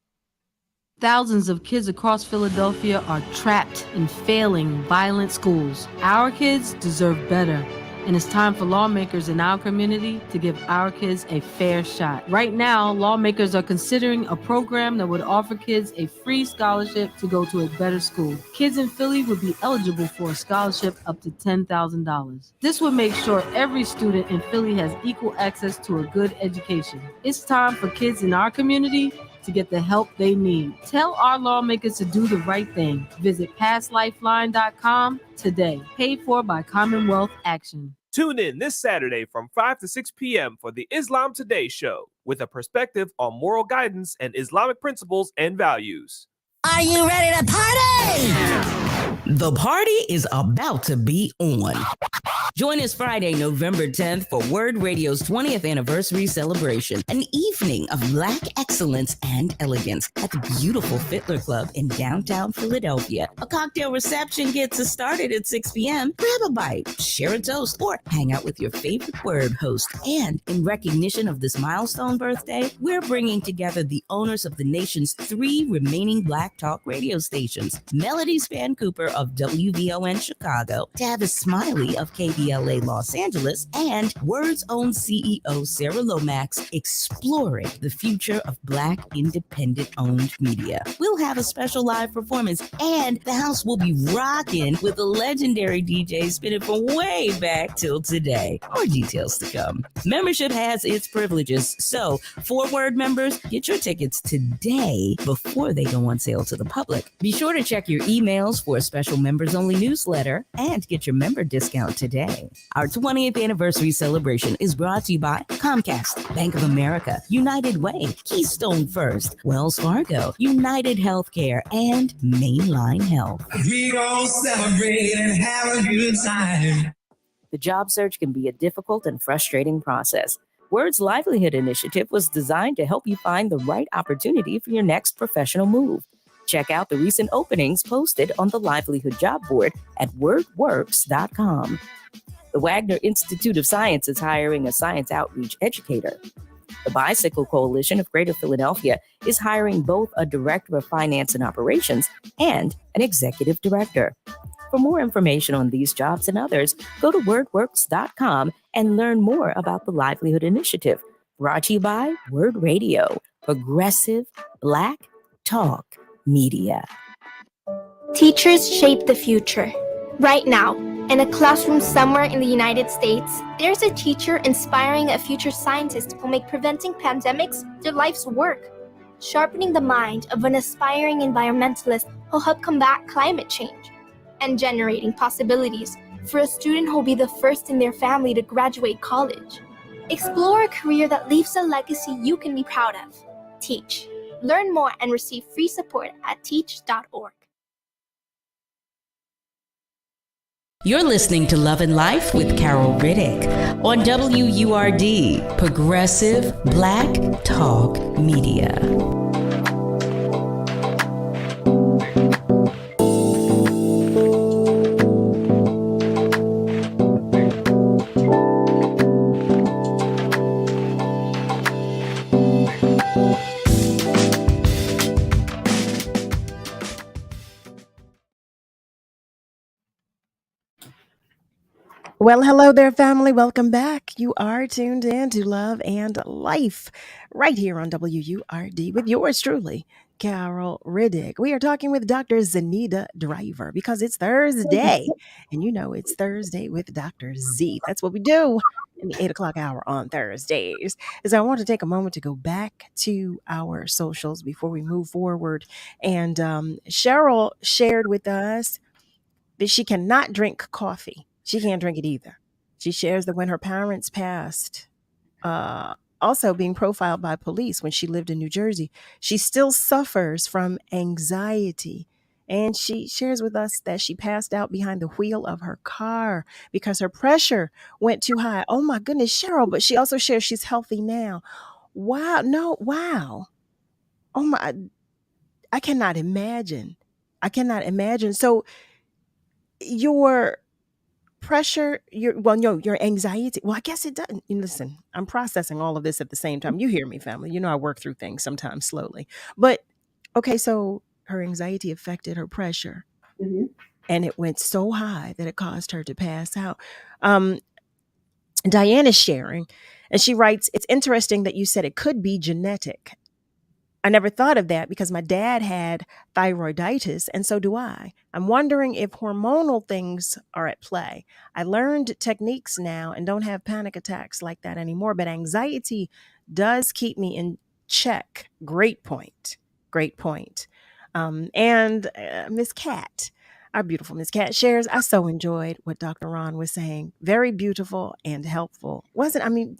Thousands of kids across Philadelphia are trapped in failing, violent schools. Our kids deserve better. And it's time for lawmakers in our community to give our kids a fair shot. Right now, lawmakers are considering a program that would offer kids a free scholarship to go to a better school. Kids in Philly would be eligible for a scholarship up to $10,000. This would make sure every student in Philly has equal access to a good education. It's time for kids in our community to get the help they need. Tell our lawmakers to do the right thing. Visit passlifeline.com today. Paid for by Commonwealth Action. Tune in this Saturday from 5 to 6 p.m. for the Islam Today show, with a perspective on moral guidance and Islamic principles and values. Are you ready to party? The party is about to be on. Join us Friday, November 10th for WURD Radio's 20th anniversary celebration, an evening of Black excellence and elegance at the beautiful Fiddler Club in downtown Philadelphia. A cocktail reception gets us started at 6 p.m. Grab a bite, share a toast, or hang out with your favorite WURD host. And in recognition of this milestone birthday, we're bringing together the owners of the nation's 3 remaining Black Talk radio stations, Melody Span Cooper of WVON Chicago, Tavis Smiley of KBLA Los Angeles, and WURD's own CEO Sarah Lomax, exploring the future of Black independent-owned media. We'll have a special live performance, and the house will be rocking with a legendary DJ spinning from way back till today. More details to come. Membership has its privileges, so for WURD members, get your tickets today before they go on sale to the public. Be sure to check your emails for a special members-only newsletter and get your member discount today. Our 20th anniversary celebration is brought to you by Comcast, Bank of America, United Way, Keystone First, Wells Fargo, United Healthcare, and Mainline Health. We gon' celebrate and have a good time. The job search can be a difficult and frustrating process. WURD's Livelihood Initiative was designed to help you find the right opportunity for your next professional move. Check out the recent openings posted on the Livelihood Job Board at wordworks.com. The Wagner Institute of Science is hiring a science outreach educator. The Bicycle Coalition of Greater Philadelphia is hiring both a director of finance and operations and an executive director. For more information on these jobs and others, go to wordworks.com and learn more about the Livelihood Initiative. Brought to you by WURD Radio, progressive Black talk media. Teachers shape the future. Right now, in a classroom somewhere in the United States, there's a teacher inspiring a future scientist who will make preventing pandemics their life's work, sharpening the mind of an aspiring environmentalist who'll help combat climate change, and generating possibilities for a student who'll be the first in their family to graduate college. Explore a career that leaves a legacy you can be proud of. Teach. Learn more and receive free support at teach.org. You're listening to Love and Life with Carol Riddick on WURD, Progressive Black Talk Media. Well, hello there, family. Welcome back. You are tuned in to Love and Life right here on WURD with yours truly, Carol Riddick. We are talking with Dr. ZENIDA Driver because it's Thursday. And you know it's Thursday with Dr. Z. That's what we do in the 8 o'clock hour on Thursdays. So I want to take a moment to go back to our socials before we move forward. And Cheryl shared with us that she cannot drink coffee. She can't drink it either. She shares that when her parents passed, also being profiled by police when she lived in New Jersey, she still suffers from anxiety. And she shares with us that she passed out behind the wheel of her car because her pressure went too high. Oh my goodness, Cheryl. But she also shares she's healthy now. Wow. No, wow. Oh my, I cannot imagine. I cannot imagine. So your pressure, your anxiety. Well, I guess it doesn't. Listen, I'm processing all of this at the same time. You hear me, family. You know I work through things sometimes slowly. But okay, so her anxiety affected her pressure. Mhm. And it went so high that it caused her to pass out. Diane is sharing, and she writes, "It's interesting that you said it could be genetic. I never thought of that because my dad had thyroiditis, and so do I. I'm wondering if hormonal things are at play. I learned techniques now and don't have panic attacks like that anymore, but anxiety does keep me in check." Great point. Great point. And Miss Cat, our beautiful Miss Cat, shares, "I so enjoyed what Dr. Ron was saying. Very beautiful and helpful. Wasn't, I mean,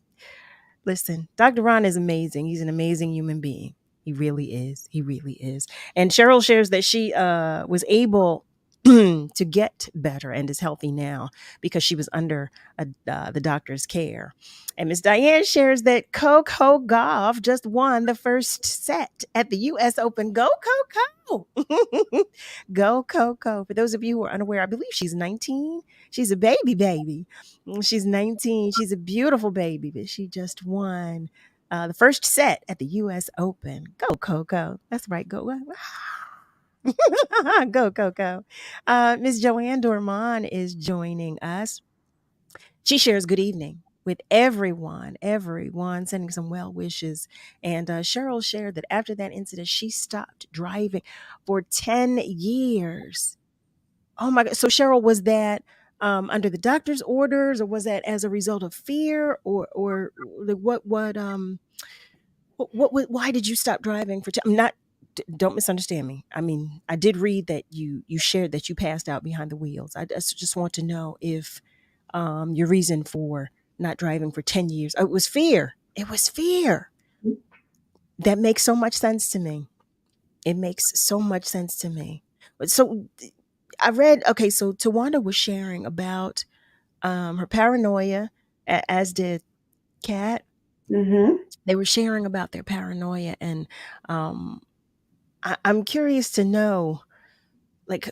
listen, Dr. Ron is amazing. He's an amazing human being. He really is. He really is." And Cheryl shares that she was able to get better and is healthy now because she was under the doctor's care. And Miss Diane shares that Coco Gauff just won the first set at the U.S. Open. Go, Coco! Go, Coco. For those of you who are unaware, I believe she's 19. She's a baby. She's 19. She's a beautiful baby, but she just won the first set at the U.S. Open. Go, Coco. That's right. Go. Go, Coco. Miss Joanne Dorman is joining us. She shares good evening with everyone, sending some well wishes. And Cheryl shared that after that incident, she stopped driving for 10 years. Oh my God. So Cheryl, was that under the doctor's orders, or was that as a result of fear, or why did you stop driving for? I'm not. Don't misunderstand me. I mean, I did read that you shared that you passed out behind the wheels. I just want to know if your reason for not driving for 10 years. Oh, it was fear. It was fear. That makes so much sense to me. It makes so much sense to me. So I read, okay, so Tawanda was sharing about her paranoia, as did Kat. Mm-hmm. They were sharing about their paranoia, and I'm curious to know, like,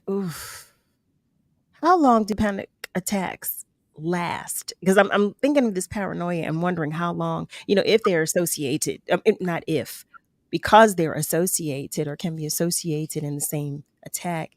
how long do panic attacks last? Because I'm thinking of this paranoia and wondering how long, if they're associated, not if, because they're associated or can be associated in the same attack.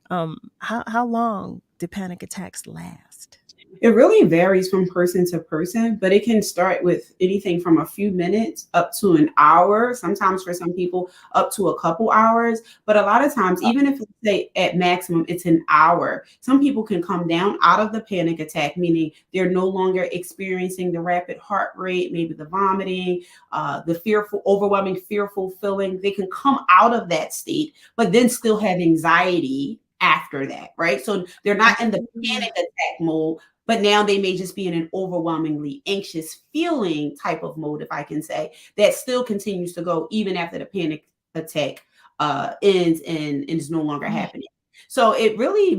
How long do panic attacks last? It really varies from person to person, but it can start with anything from a few minutes up to an hour. Sometimes for some people up to a couple hours, but a lot of times, even if it's say at maximum, it's an hour. Some people can come down out of the panic attack, meaning they're no longer experiencing the rapid heart rate, maybe the vomiting, the fearful, overwhelming, fearful feeling. They can come out of that state, but then still have anxiety after that, right? So they're not in the panic attack mode, but now they may just be in an overwhelmingly anxious feeling type of mode, if I can say, that still continues to go even after the panic attack ends and is no longer happening. So it really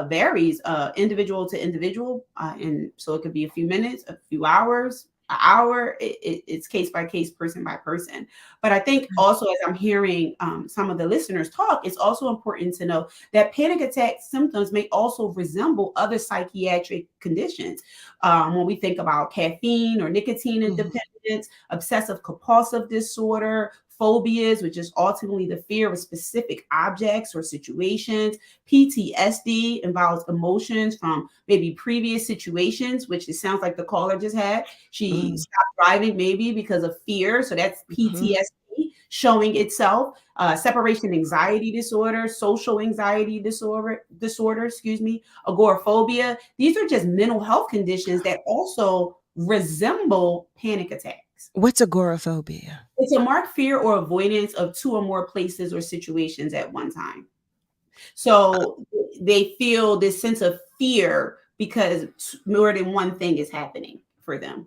varies individual to individual. And so it could be a few minutes, a few hours, an hour. It's case by case, person by person. But I think also, as I'm hearing some of the listeners talk, it's also important to know that panic attack symptoms may also resemble other psychiatric conditions. When we think about caffeine or nicotine independence, obsessive compulsive disorder, phobias, which is ultimately the fear of specific objects or situations. PTSD involves emotions from maybe previous situations, which it sounds like the caller just had. She stopped driving maybe because of fear. So that's PTSD showing itself. Separation anxiety disorder, social anxiety disorder, agoraphobia. These are just mental health conditions that also resemble panic attacks. What's agoraphobia? It's a marked fear or avoidance of two or more places or situations at one time. So they feel this sense of fear because more than one thing is happening for them.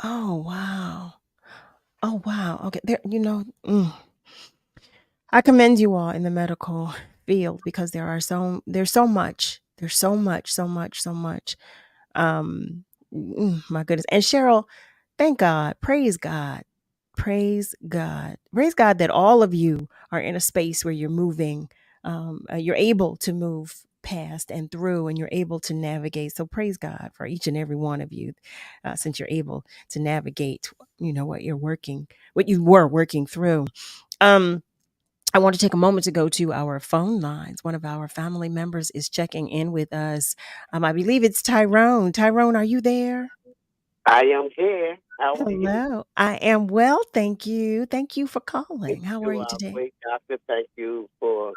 Oh, wow. Oh, wow. Okay. There, I commend you all in the medical field because there's so much. There's so much. My goodness. And Cheryl, thank God. Praise God. Praise God. Praise God that all of you are in a space where you're moving. You're able to move past and through, and you're able to navigate. So praise God for each and every one of you, since you're able to navigate, what you were working through. I want to take a moment to go to our phone lines. One of our family members is checking in with us. I believe it's Tyrone. Tyrone, are you there? I am here. How are you? Hello. I am well, thank you. Thank you for calling. How are you today? Great, doctor. Thank you for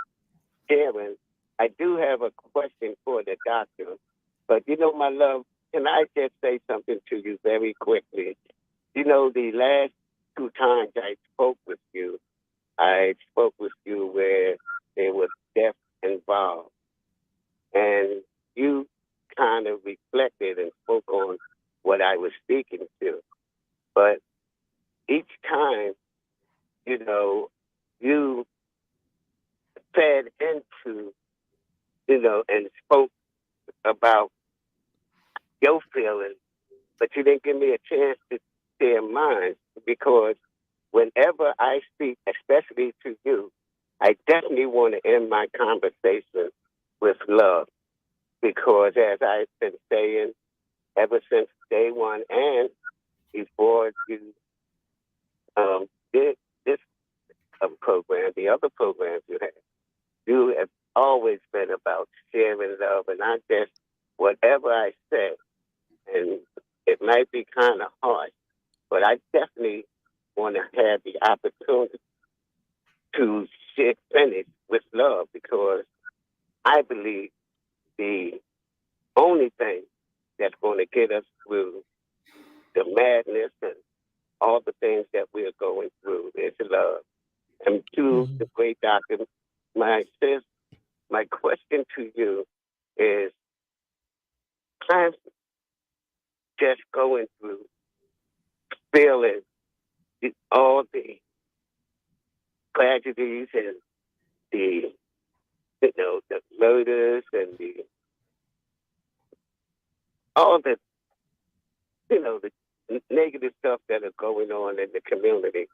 sharing. I do have a question for the doctor, but my love, can I just say something to you very quickly? The last two times I spoke with you where there was death involved, and you kind of reflected and spoke on what I was speaking to. But each time, you fed into, and spoke about your feelings, but you didn't give me a chance to share mine, because whenever I speak, especially to you, I definitely want to end my conversation with love, because as I've been saying ever since day one and before you did this program, the other programs you have always been about sharing love, and I just, whatever I say, and it might be kind of harsh, but I definitely want to have the opportunity to finish with love, because I believe the only thing that's going to get us through the madness and all the things that we're going through is love. And to the great doctor, my question to you is, I'm just going through feeling all the tragedies and the murders and all the the negative stuff that are going on in the community.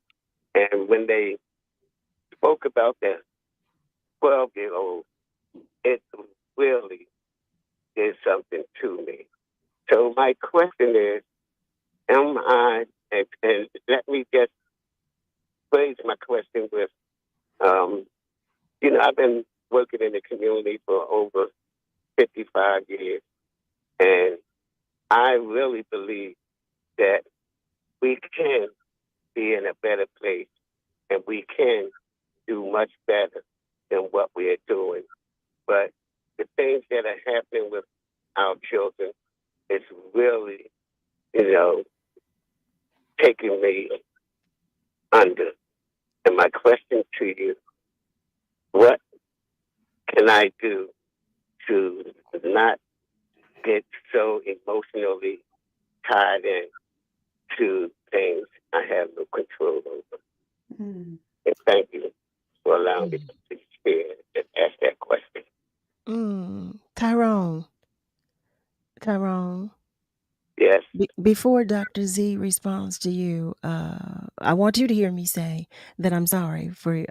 And when they spoke about that 12-year-old, it really did something to me. So my question is, am I, and let me just phrase my question with, I've been working in the community for over 55 years, and I really believe that we can be in a better place and we can do much better than what we are doing. But the things that are happening with our children is really, taking me under. And my question to you, what can I do to not get so emotionally tied in to things I have no control over? And thank you for allowing me to share and ask that question. Tyrone. Yes. Before Dr. Z responds to you, I want you to hear me say that I'm sorry for,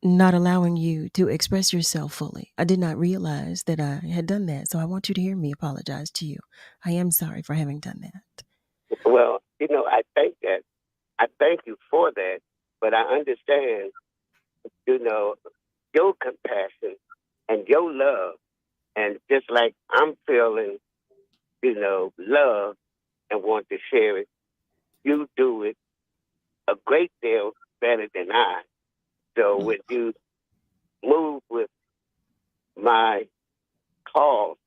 not allowing you to express yourself fully. I did not realize that I had done that. So I want you to hear me apologize to you. I am sorry for having done that. Well, I think that I thank you for that, but I understand, your compassion and your love. And just like I'm feeling, love and want to share it, you do it a great deal better than I. So when you move with my call,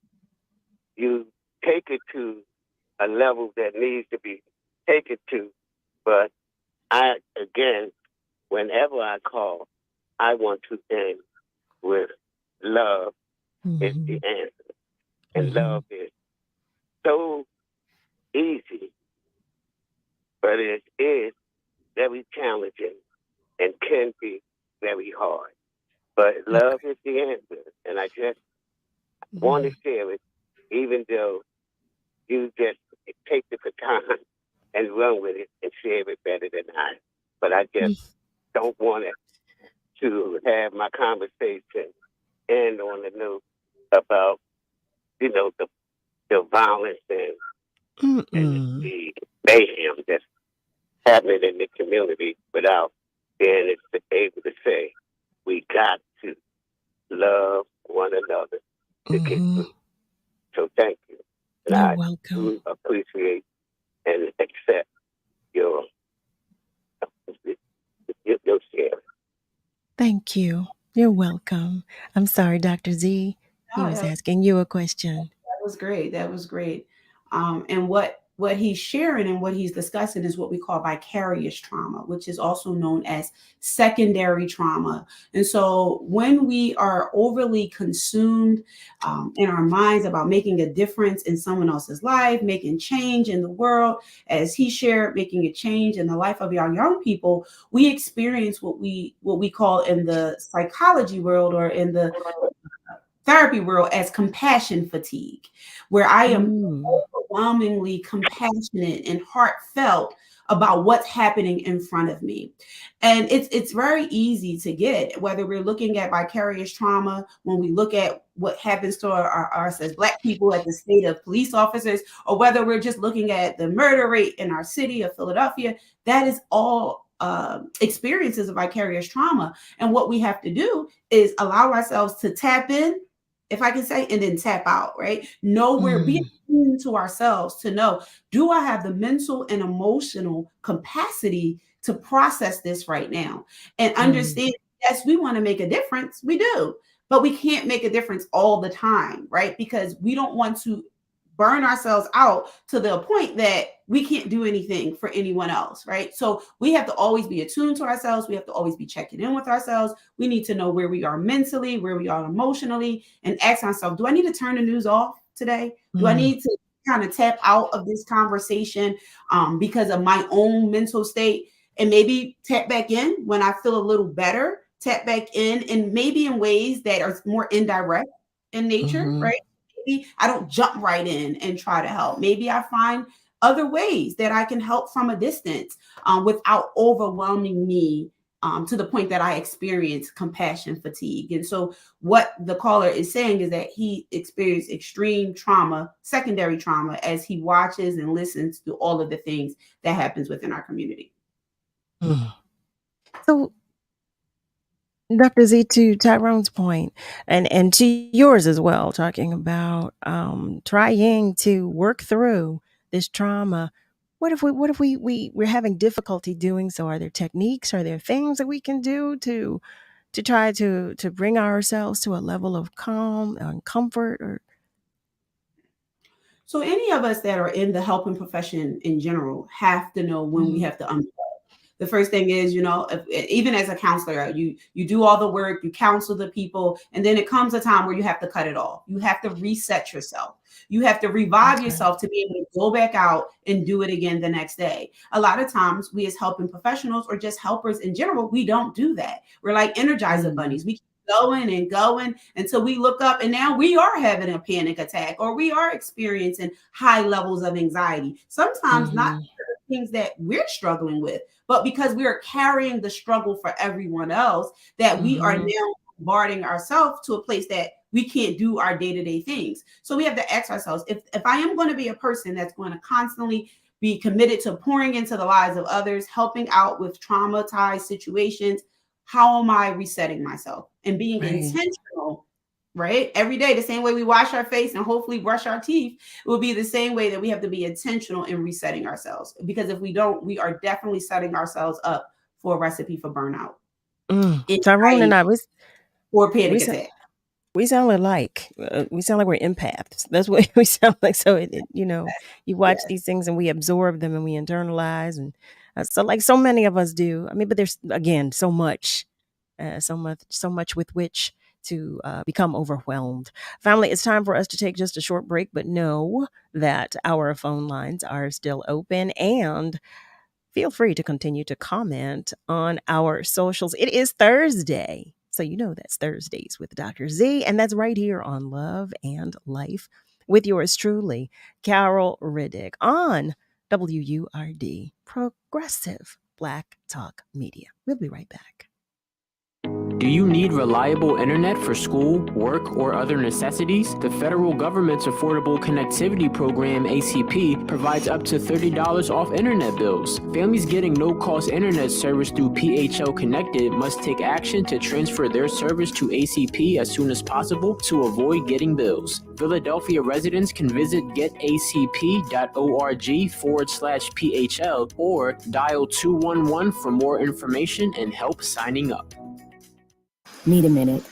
you take it to a level that needs to be taken to. But again, whenever I call, I want to end with love is the answer. And love is so easy, but it is very challenging and can be very hard. But love is the answer. And I just want to share it, even though you just take the baton and run with it and share it better than I. But I just don't want to have my conversation end on a note about, the violence and the mayhem that's happening in the community without being able to say, we got to love one another to get through. So thank you. And You're I welcome. do appreciate and accept your share. Thank you. You're welcome. I'm sorry, Dr. Z. He No, was that asking you a question. was great. That was great. And what he's sharing and what he's discussing is what we call vicarious trauma, which is also known as secondary trauma. And so when we are overly consumed in our minds about making a difference in someone else's life, making change in the world, as he shared, making a change in the life of our young people, we experience what we call in the psychology world or in the therapy world as compassion fatigue, where I am overwhelmingly compassionate and heartfelt about what's happening in front of me. And it's very easy to get, whether we're looking at vicarious trauma, when we look at what happens to us as Black people at the state of police officers, or whether we're just looking at the murder rate in our city of Philadelphia, that is all experiences of vicarious trauma. And what we have to do is allow ourselves to tap in, if I can say, and then tap out, right? Know where being attuned to ourselves to know, do I have the mental and emotional capacity to process this right now? And understand, yes, we want to make a difference. We do, but we can't make a difference all the time, right? Because we don't want to burn ourselves out to the point that we can't do anything for anyone else, right? So we have to always be attuned to ourselves. We have to always be checking in with ourselves. We need to know where we are mentally, where we are emotionally, and ask ourselves, do I need to turn the news off today? Do I need to kind of tap out of this conversation because of my own mental state, and maybe tap back in when I feel a little better, tap back in, and maybe in ways that are more indirect in nature, right? Maybe I don't jump right in and try to help. Maybe I find other ways that I can help from a distance without overwhelming me to the point that I experience compassion fatigue. And so what the caller is saying is that he experienced extreme trauma, secondary trauma, as he watches and listens to all of the things that happens within our community. So, Dr. Z, to Tyrone's point, and to yours as well, talking about trying to work through this trauma. What if we're having difficulty doing so? Are there techniques? Are there things that we can do to try to bring ourselves to a level of calm and comfort? Or so any of us that are in the helping profession in general have to know when we have to unplug. The first thing is, even as a counselor, you do all the work, you counsel the people, and then it comes a time where you have to cut it off. You have to reset yourself. You have to revive yourself to be able to go back out and do it again the next day. A lot of times we as helping professionals or just helpers in general, we don't do that. We're like Energizer bunnies. We keep going and going until we look up and now we are having a panic attack or we are experiencing high levels of anxiety. Sometimes not the things that we're struggling with, but because we are carrying the struggle for everyone else, that we are now bombarding ourselves to a place that we can't do our day-to-day things. So we have to ask ourselves, if I am going to be a person that's going to constantly be committed to pouring into the lives of others, helping out with traumatized situations. How am I resetting myself and being intentional, right? Every day, the same way we wash our face and hopefully brush our teeth, it will be the same way that we have to be intentional in resetting ourselves. Because if we don't, we are definitely setting ourselves up for a recipe for burnout. Tyrone and I, or panic attack. We sound like we're empaths. That's what we sound like. So you watch these things and we absorb them and we internalize, and so many of us do. I mean, but there's again so much with which to become overwhelmed. Family, it's time for us to take just a short break, but know that our phone lines are still open, and feel free to continue to comment on our socials. It is Thursday. So that's Thursdays with Dr. Z, and that's right here on Love and Life with yours truly, Carol Riddick, on WURD, Progressive Black Talk Media. We'll be right back. Do you need reliable internet for school, work, or other necessities? The federal government's Affordable Connectivity Program, ACP, provides up to $30 off internet bills. Families getting no-cost internet service through PHL Connected must take action to transfer their service to ACP as soon as possible to avoid getting bills. Philadelphia residents can visit getacp.org/PHL or dial 211 for more information and help signing up. Need a minute?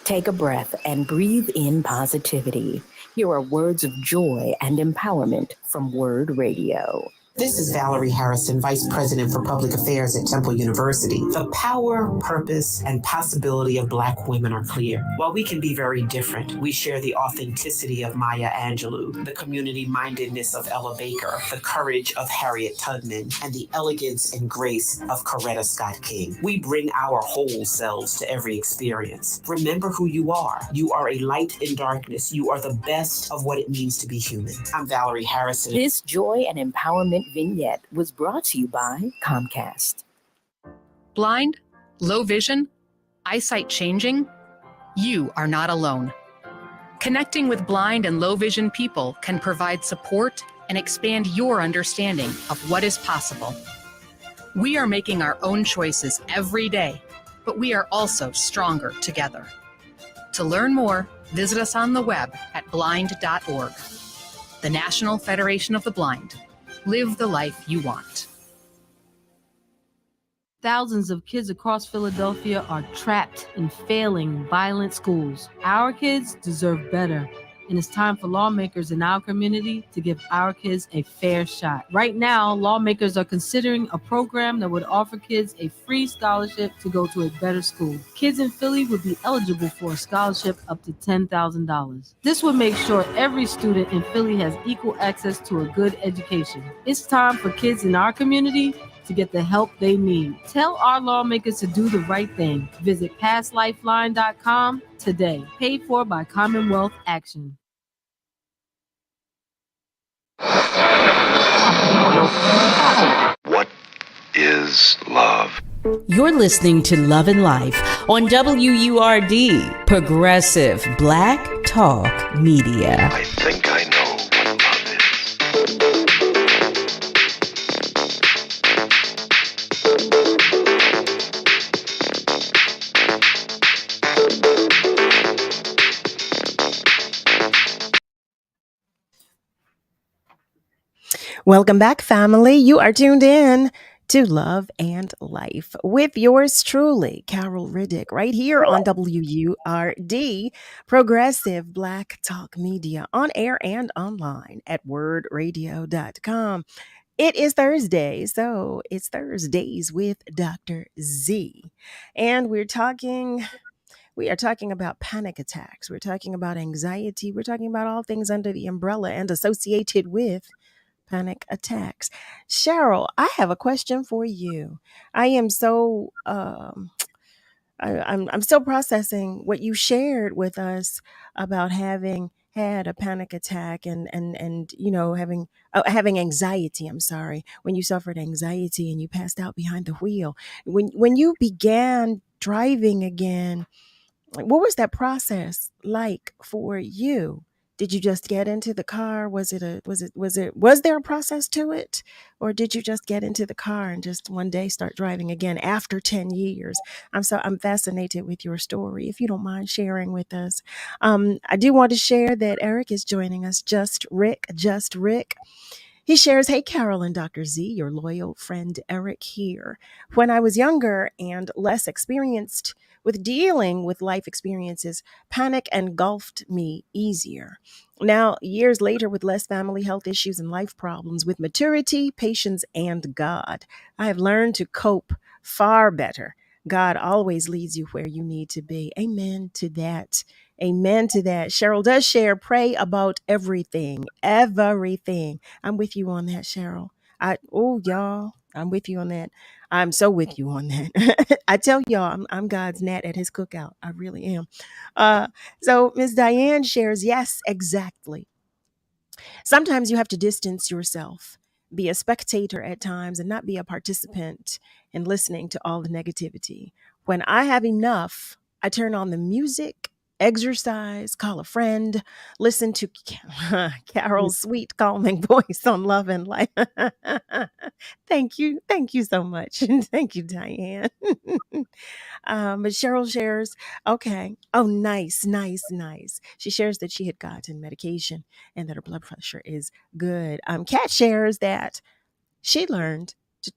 Take a breath and breathe in positivity. Here are words of joy and empowerment from WURD Radio. This is Valerie Harrison, Vice President for Public Affairs at Temple University. The power, purpose, and possibility of Black women are clear. While we can be very different, we share the authenticity of Maya Angelou, the community-mindedness of Ella Baker, the courage of Harriet Tubman, and the elegance and grace of Coretta Scott King. We bring our whole selves to every experience. Remember who you are. You are a light in darkness. You are the best of what it means to be human. I'm Valerie Harrison. This joy and empowerment vignette was brought to you by Comcast. Blind, low vision, eyesight changing? You are not alone. Connecting with blind and low vision people can provide support and expand your understanding of what is possible. We are making our own choices every day, but we are also stronger together. To learn more, visit us on the web at blind.org. The National Federation of the Blind. Live the life you want. Thousands of kids across Philadelphia are trapped in failing, violent schools. Our kids deserve better. And it's time for lawmakers in our community to give our kids a fair shot. Right now, lawmakers are considering a program that would offer kids a free scholarship to go to a better school. Kids in Philly would be eligible for a scholarship up to $10,000. This would make sure every student in Philly has equal access to a good education. It's time for kids in our community to get the help they need. Tell our lawmakers to do the right thing. Visit passlifeline.com today. Paid for by Commonwealth Action. What is love? You're listening to Love and Life on WURD, Progressive Black Talk Media. I think I know what love is. Welcome back, family. You are tuned in to Love and Life with yours truly, Carol Riddick, right here on WURD, Progressive Black Talk Media, on air and online at wordradio.com. It is Thursday, so it's Thursdays with Dr. Z. And we are talking about panic attacks. We're talking about anxiety. We're talking about all things under the umbrella and associated with panic attacks. Cheryl, I have a question for you. I am so I'm still processing what you shared with us about having had a panic attack and having anxiety. I'm sorry, when you suffered anxiety and you passed out behind the wheel. When you began driving again, what was that process like for you? Did you just get into the car? Was there a process to it? Or did you just get into the car and just one day start driving again after 10 years? I'm fascinated with your story. If you don't mind sharing with us. I do want to share that Eric is joining us. Just Rick. He shares, "Hey, Carol and Dr. Z, your loyal friend Eric here. When I was younger and less experienced with dealing with life experiences, panic engulfed me easier. Now, years later, with less family health issues and life problems, with maturity, patience, and God, I have learned to cope far better. God always leads you where you need to be." Amen to that. Amen to that. Cheryl does share, pray about everything, everything. I'm with you on that, Cheryl. Y'all, I'm with you on that. I'm so with you on that. I tell y'all, I'm God's gnat at his cookout. I really am. So Miss Diane shares, yes, exactly. Sometimes you have to distance yourself, be a spectator at times, and not be a participant in listening to all the negativity. When I have enough, I turn on the music, exercise, call a friend, listen to Carol's sweet, calming voice on Love and Life. Thank you. Thank you so much. Thank you, Diane. But Cheryl shares, okay. Oh, nice, nice, nice. She shares that she had gotten medication and that her blood pressure is good. Kat shares that she learned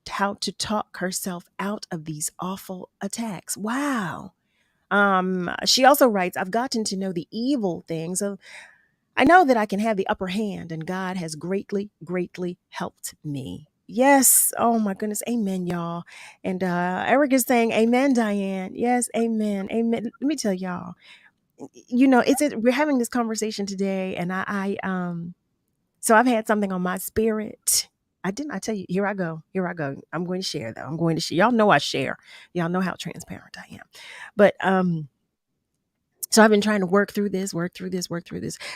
how to talk herself out of these awful attacks. Wow. She also writes, "I've gotten to know the evil things. So I know that I can have the upper hand, and God has greatly, greatly helped me." Yes. Oh my goodness. Amen, y'all. And Eric is saying, "Amen, Diane." Yes. Amen. Amen. Let me tell y'all, we're having this conversation today, and so I've had something on my spirit. I tell you, here I go. I'm going to share though. I'm going to share. Y'all know I share. Y'all know how transparent I am. But so I've been trying to work through this.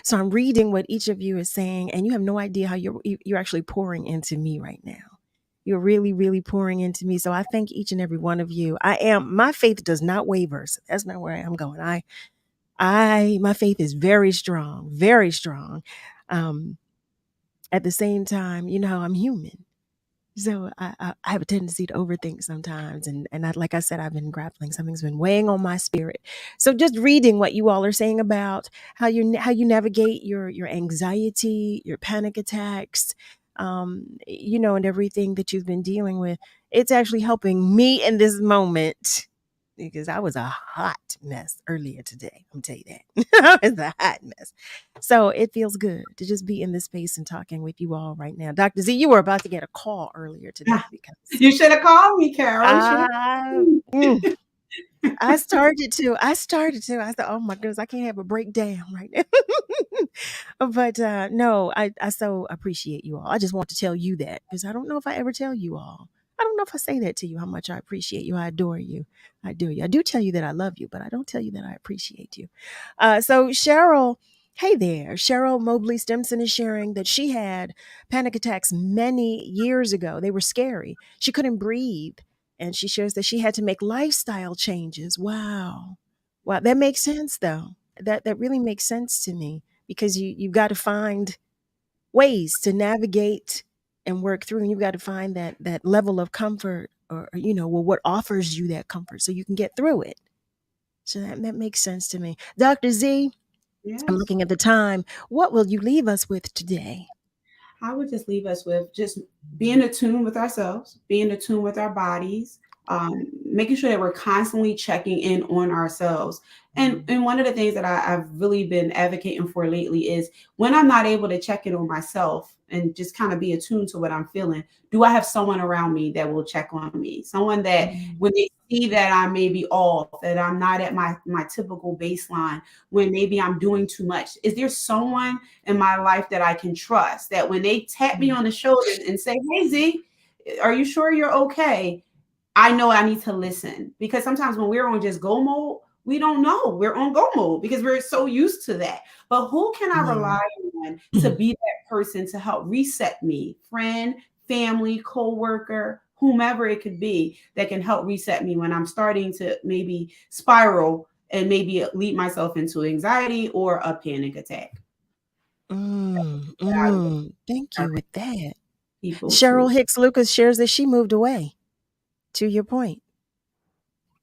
So I'm reading what each of you is saying, and you have no idea how you're actually pouring into me right now. You're really, really pouring into me. So I thank each and every one of you. My faith does not waver. So that's not where I am going. My faith is very strong, very strong. At the same time, I'm human. So I have a tendency to overthink sometimes. And like I said, I've been grappling. Something's been weighing on my spirit. So just reading what you all are saying about how you navigate your anxiety, your panic attacks, and everything that you've been dealing with, it's actually helping me in this moment, because I was a hot mess earlier today. I'm tell you that. I was a hot mess. So it feels good to just be in this space and talking with you all right now. Dr. Z, you were about to get a call earlier today because You should have called me, Carol. I started to. I said, "Oh my goodness, I can't have a breakdown right now." But no, I so appreciate you all. I just want to tell you that because I don't know if I ever tell you all. I don't know if I say that to you, how much I appreciate you. I adore you. I do. I do tell you that I love you, but I don't tell you that I appreciate you. So Cheryl, hey there. Cheryl Mobley Stimson is sharing that she had panic attacks many years ago. They were scary. She couldn't breathe. And she shares that she had to make lifestyle changes. Wow. Wow. That makes sense though. That really makes sense to me because you've got to find ways to navigate and work through, and you've got to find that level of comfort or what offers you that comfort so you can get through it. So that makes sense to me. Dr. Z, Yes. I'm looking at the time. What will you leave us with today? I would just leave us with just being attuned with ourselves, being attuned with our bodies, making sure that we're constantly checking in on ourselves. And one of the things that I've really been advocating for lately is when I'm not able to check in on myself and just kind of be attuned to what I'm feeling, do I have someone around me that will check on me? Someone that when they see that I may be off, that I'm not at my typical baseline, when maybe I'm doing too much, is there someone in my life that I can trust that when they tap me on the shoulder and say, "Hey Z, are you sure you're okay?" I know I need to listen, because sometimes when we're on just go mode, we don't know we're on go mode because we're so used to that. But who can I rely on to be that person to help reset me? Friend, family, coworker, whomever it could be that can help reset me when I'm starting to maybe spiral and maybe lead myself into anxiety or a panic attack. Thank you with that. people Cheryl to Hicks Lucas shares that she moved away. To your point.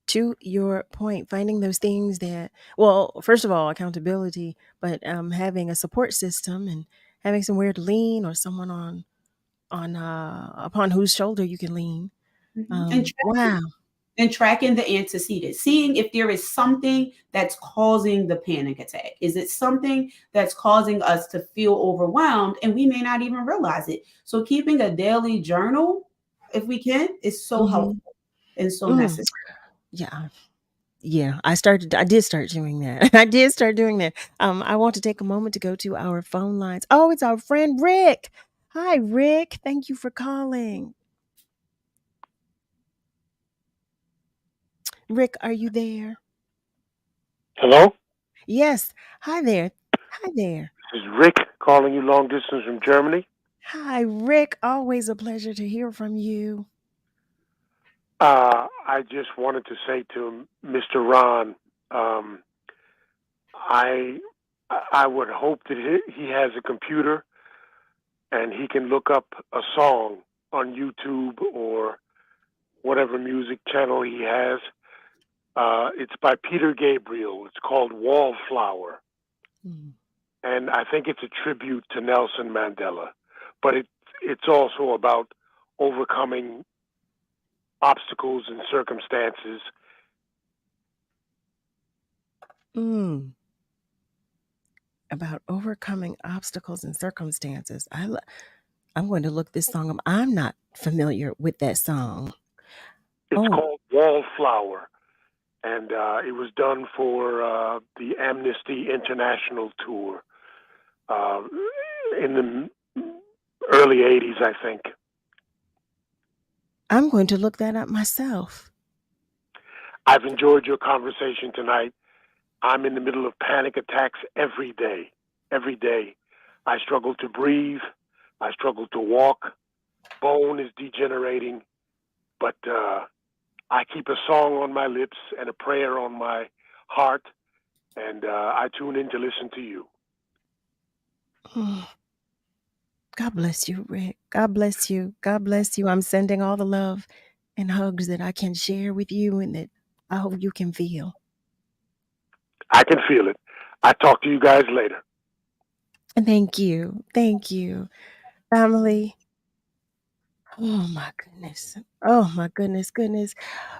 To your point, finding those things that, well, first of all, accountability, but having a support system and having somewhere to lean or someone on upon whose shoulder you can lean. and Wow. tracking the antecedents, seeing if there is something that's causing the panic attack. Is it something that's causing us to feel overwhelmed and we may not even realize it? So keeping a daily journal, if we can, is so helpful and so necessary. Yeah, I did start doing that. I did start doing that. I want to take a moment to go to our phone lines. Oh, it's our friend Rick. Hi, Rick. Thank you for calling. Rick, are you there? Hello? Yes. Hi there. Hi there. This is Rick calling you long distance from Germany. Hi, Rick. Always a pleasure to hear from you. I just wanted to say to Mr. Ron, I would hope that he has a computer and he can look up a song on YouTube or whatever music channel he has. It's by Peter Gabriel. It's called Wallflower. And I think it's a tribute to Nelson Mandela. But it's also about overcoming obstacles and circumstances. About overcoming obstacles and circumstances. I'm going to look this song up. I'm not familiar with that song. It's called Wallflower. And it was done for the Amnesty International tour in the early 80s, I think. I'm going to look that up myself. I've enjoyed your conversation tonight. I'm in the middle of panic attacks every day. Every day. I struggle to breathe. I struggle to walk. Bone is degenerating. But I keep a song on my lips and a prayer on my heart. And I tune in to listen to you. God bless you, Rick. God bless you. God bless you. I'm sending all the love and hugs that I can share with you and that I hope you can feel. I can feel it. I talk to you guys later. Thank you. Thank you. Family. Oh my goodness. Oh my goodness.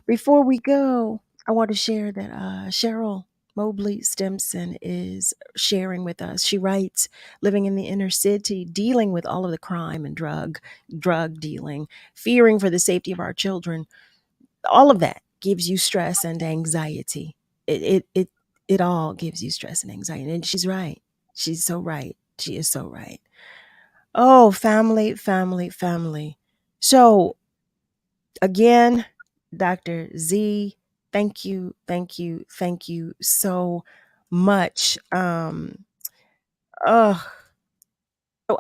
Before we go, I want to share that Cheryl Mobley Stimson is sharing with us. She writes, living in the inner city, dealing with all of the crime and drug dealing, fearing for the safety of our children. All of that gives you stress and anxiety. It all gives you stress and anxiety. And she's right. She's so right. She is so right. Oh, family. So again, Dr. Z, thank you so much. So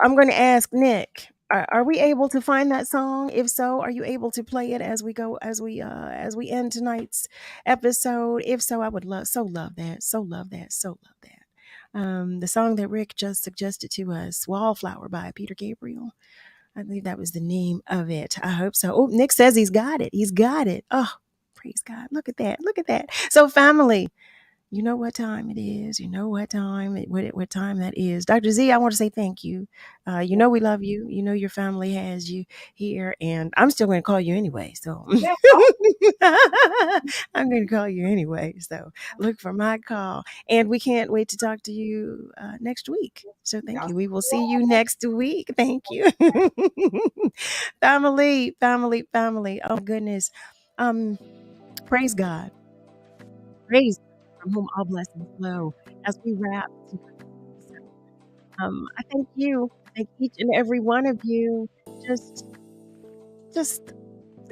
I'm going to ask Nick, are we able to find that song? If so, are you able to play it as we go, as we end tonight's episode? If so, I would love that. The song that Rick just suggested to us, Wallflower by Peter Gabriel. I believe that was the name of it. I hope so. Oh, Nick says he's got it. Oh, praise God. Look at that. So family, you know what time it is. What time that is. Dr. Z, I want to say thank you. We love you. Your family has you here, and I'm still going to call you anyway. So I'm going to call you anyway. So look for my call, and we can't wait to talk to you next week. So thank you. We will see you next week. Thank you, family. Oh my goodness. Praise God. Praise God, from whom all blessings flow. As we wrap, I thank you. Thank each and every one of you.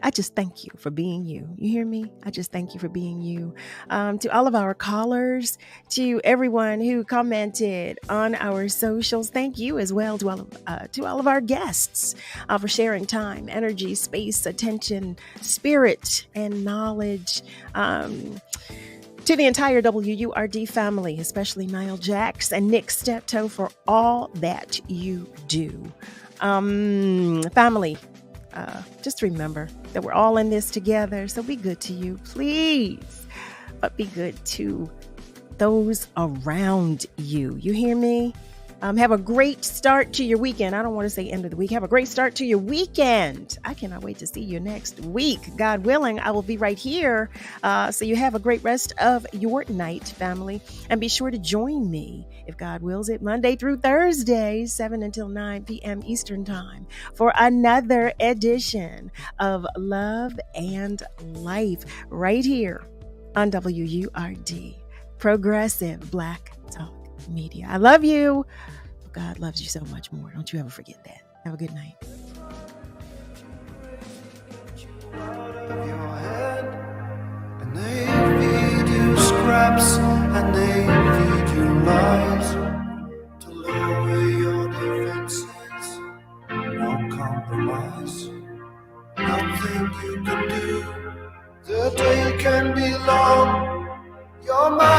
I just thank you for being you. You hear me? I just thank you for being you. To all of our callers, to everyone who commented on our socials, thank you as well to all of our guests for sharing time, energy, space, attention, spirit, and knowledge. To the entire WURD family, especially Niall Jacks and Nick Steptoe, for all that you do. Family, just remember that we're all in this together. So be good to you, please. But be good to those around you. You hear me? Have a great start to your weekend. I don't want to say end of the week. Have a great start to your weekend. I cannot wait to see you next week. God willing, I will be right here. So you have a great rest of your night, family. And be sure to join me, if God wills it, Monday through Thursday, 7 until 9 p.m. Eastern Time, for another edition of Love and Life right here on WURD, Progressive Black Talk Media. I love you. God loves you so much more. Don't you ever forget that. Have a good night. And they feed you scraps and they feed you lies to lower your defenses. No compromise. Nothing you can do. The day can be long. Your mind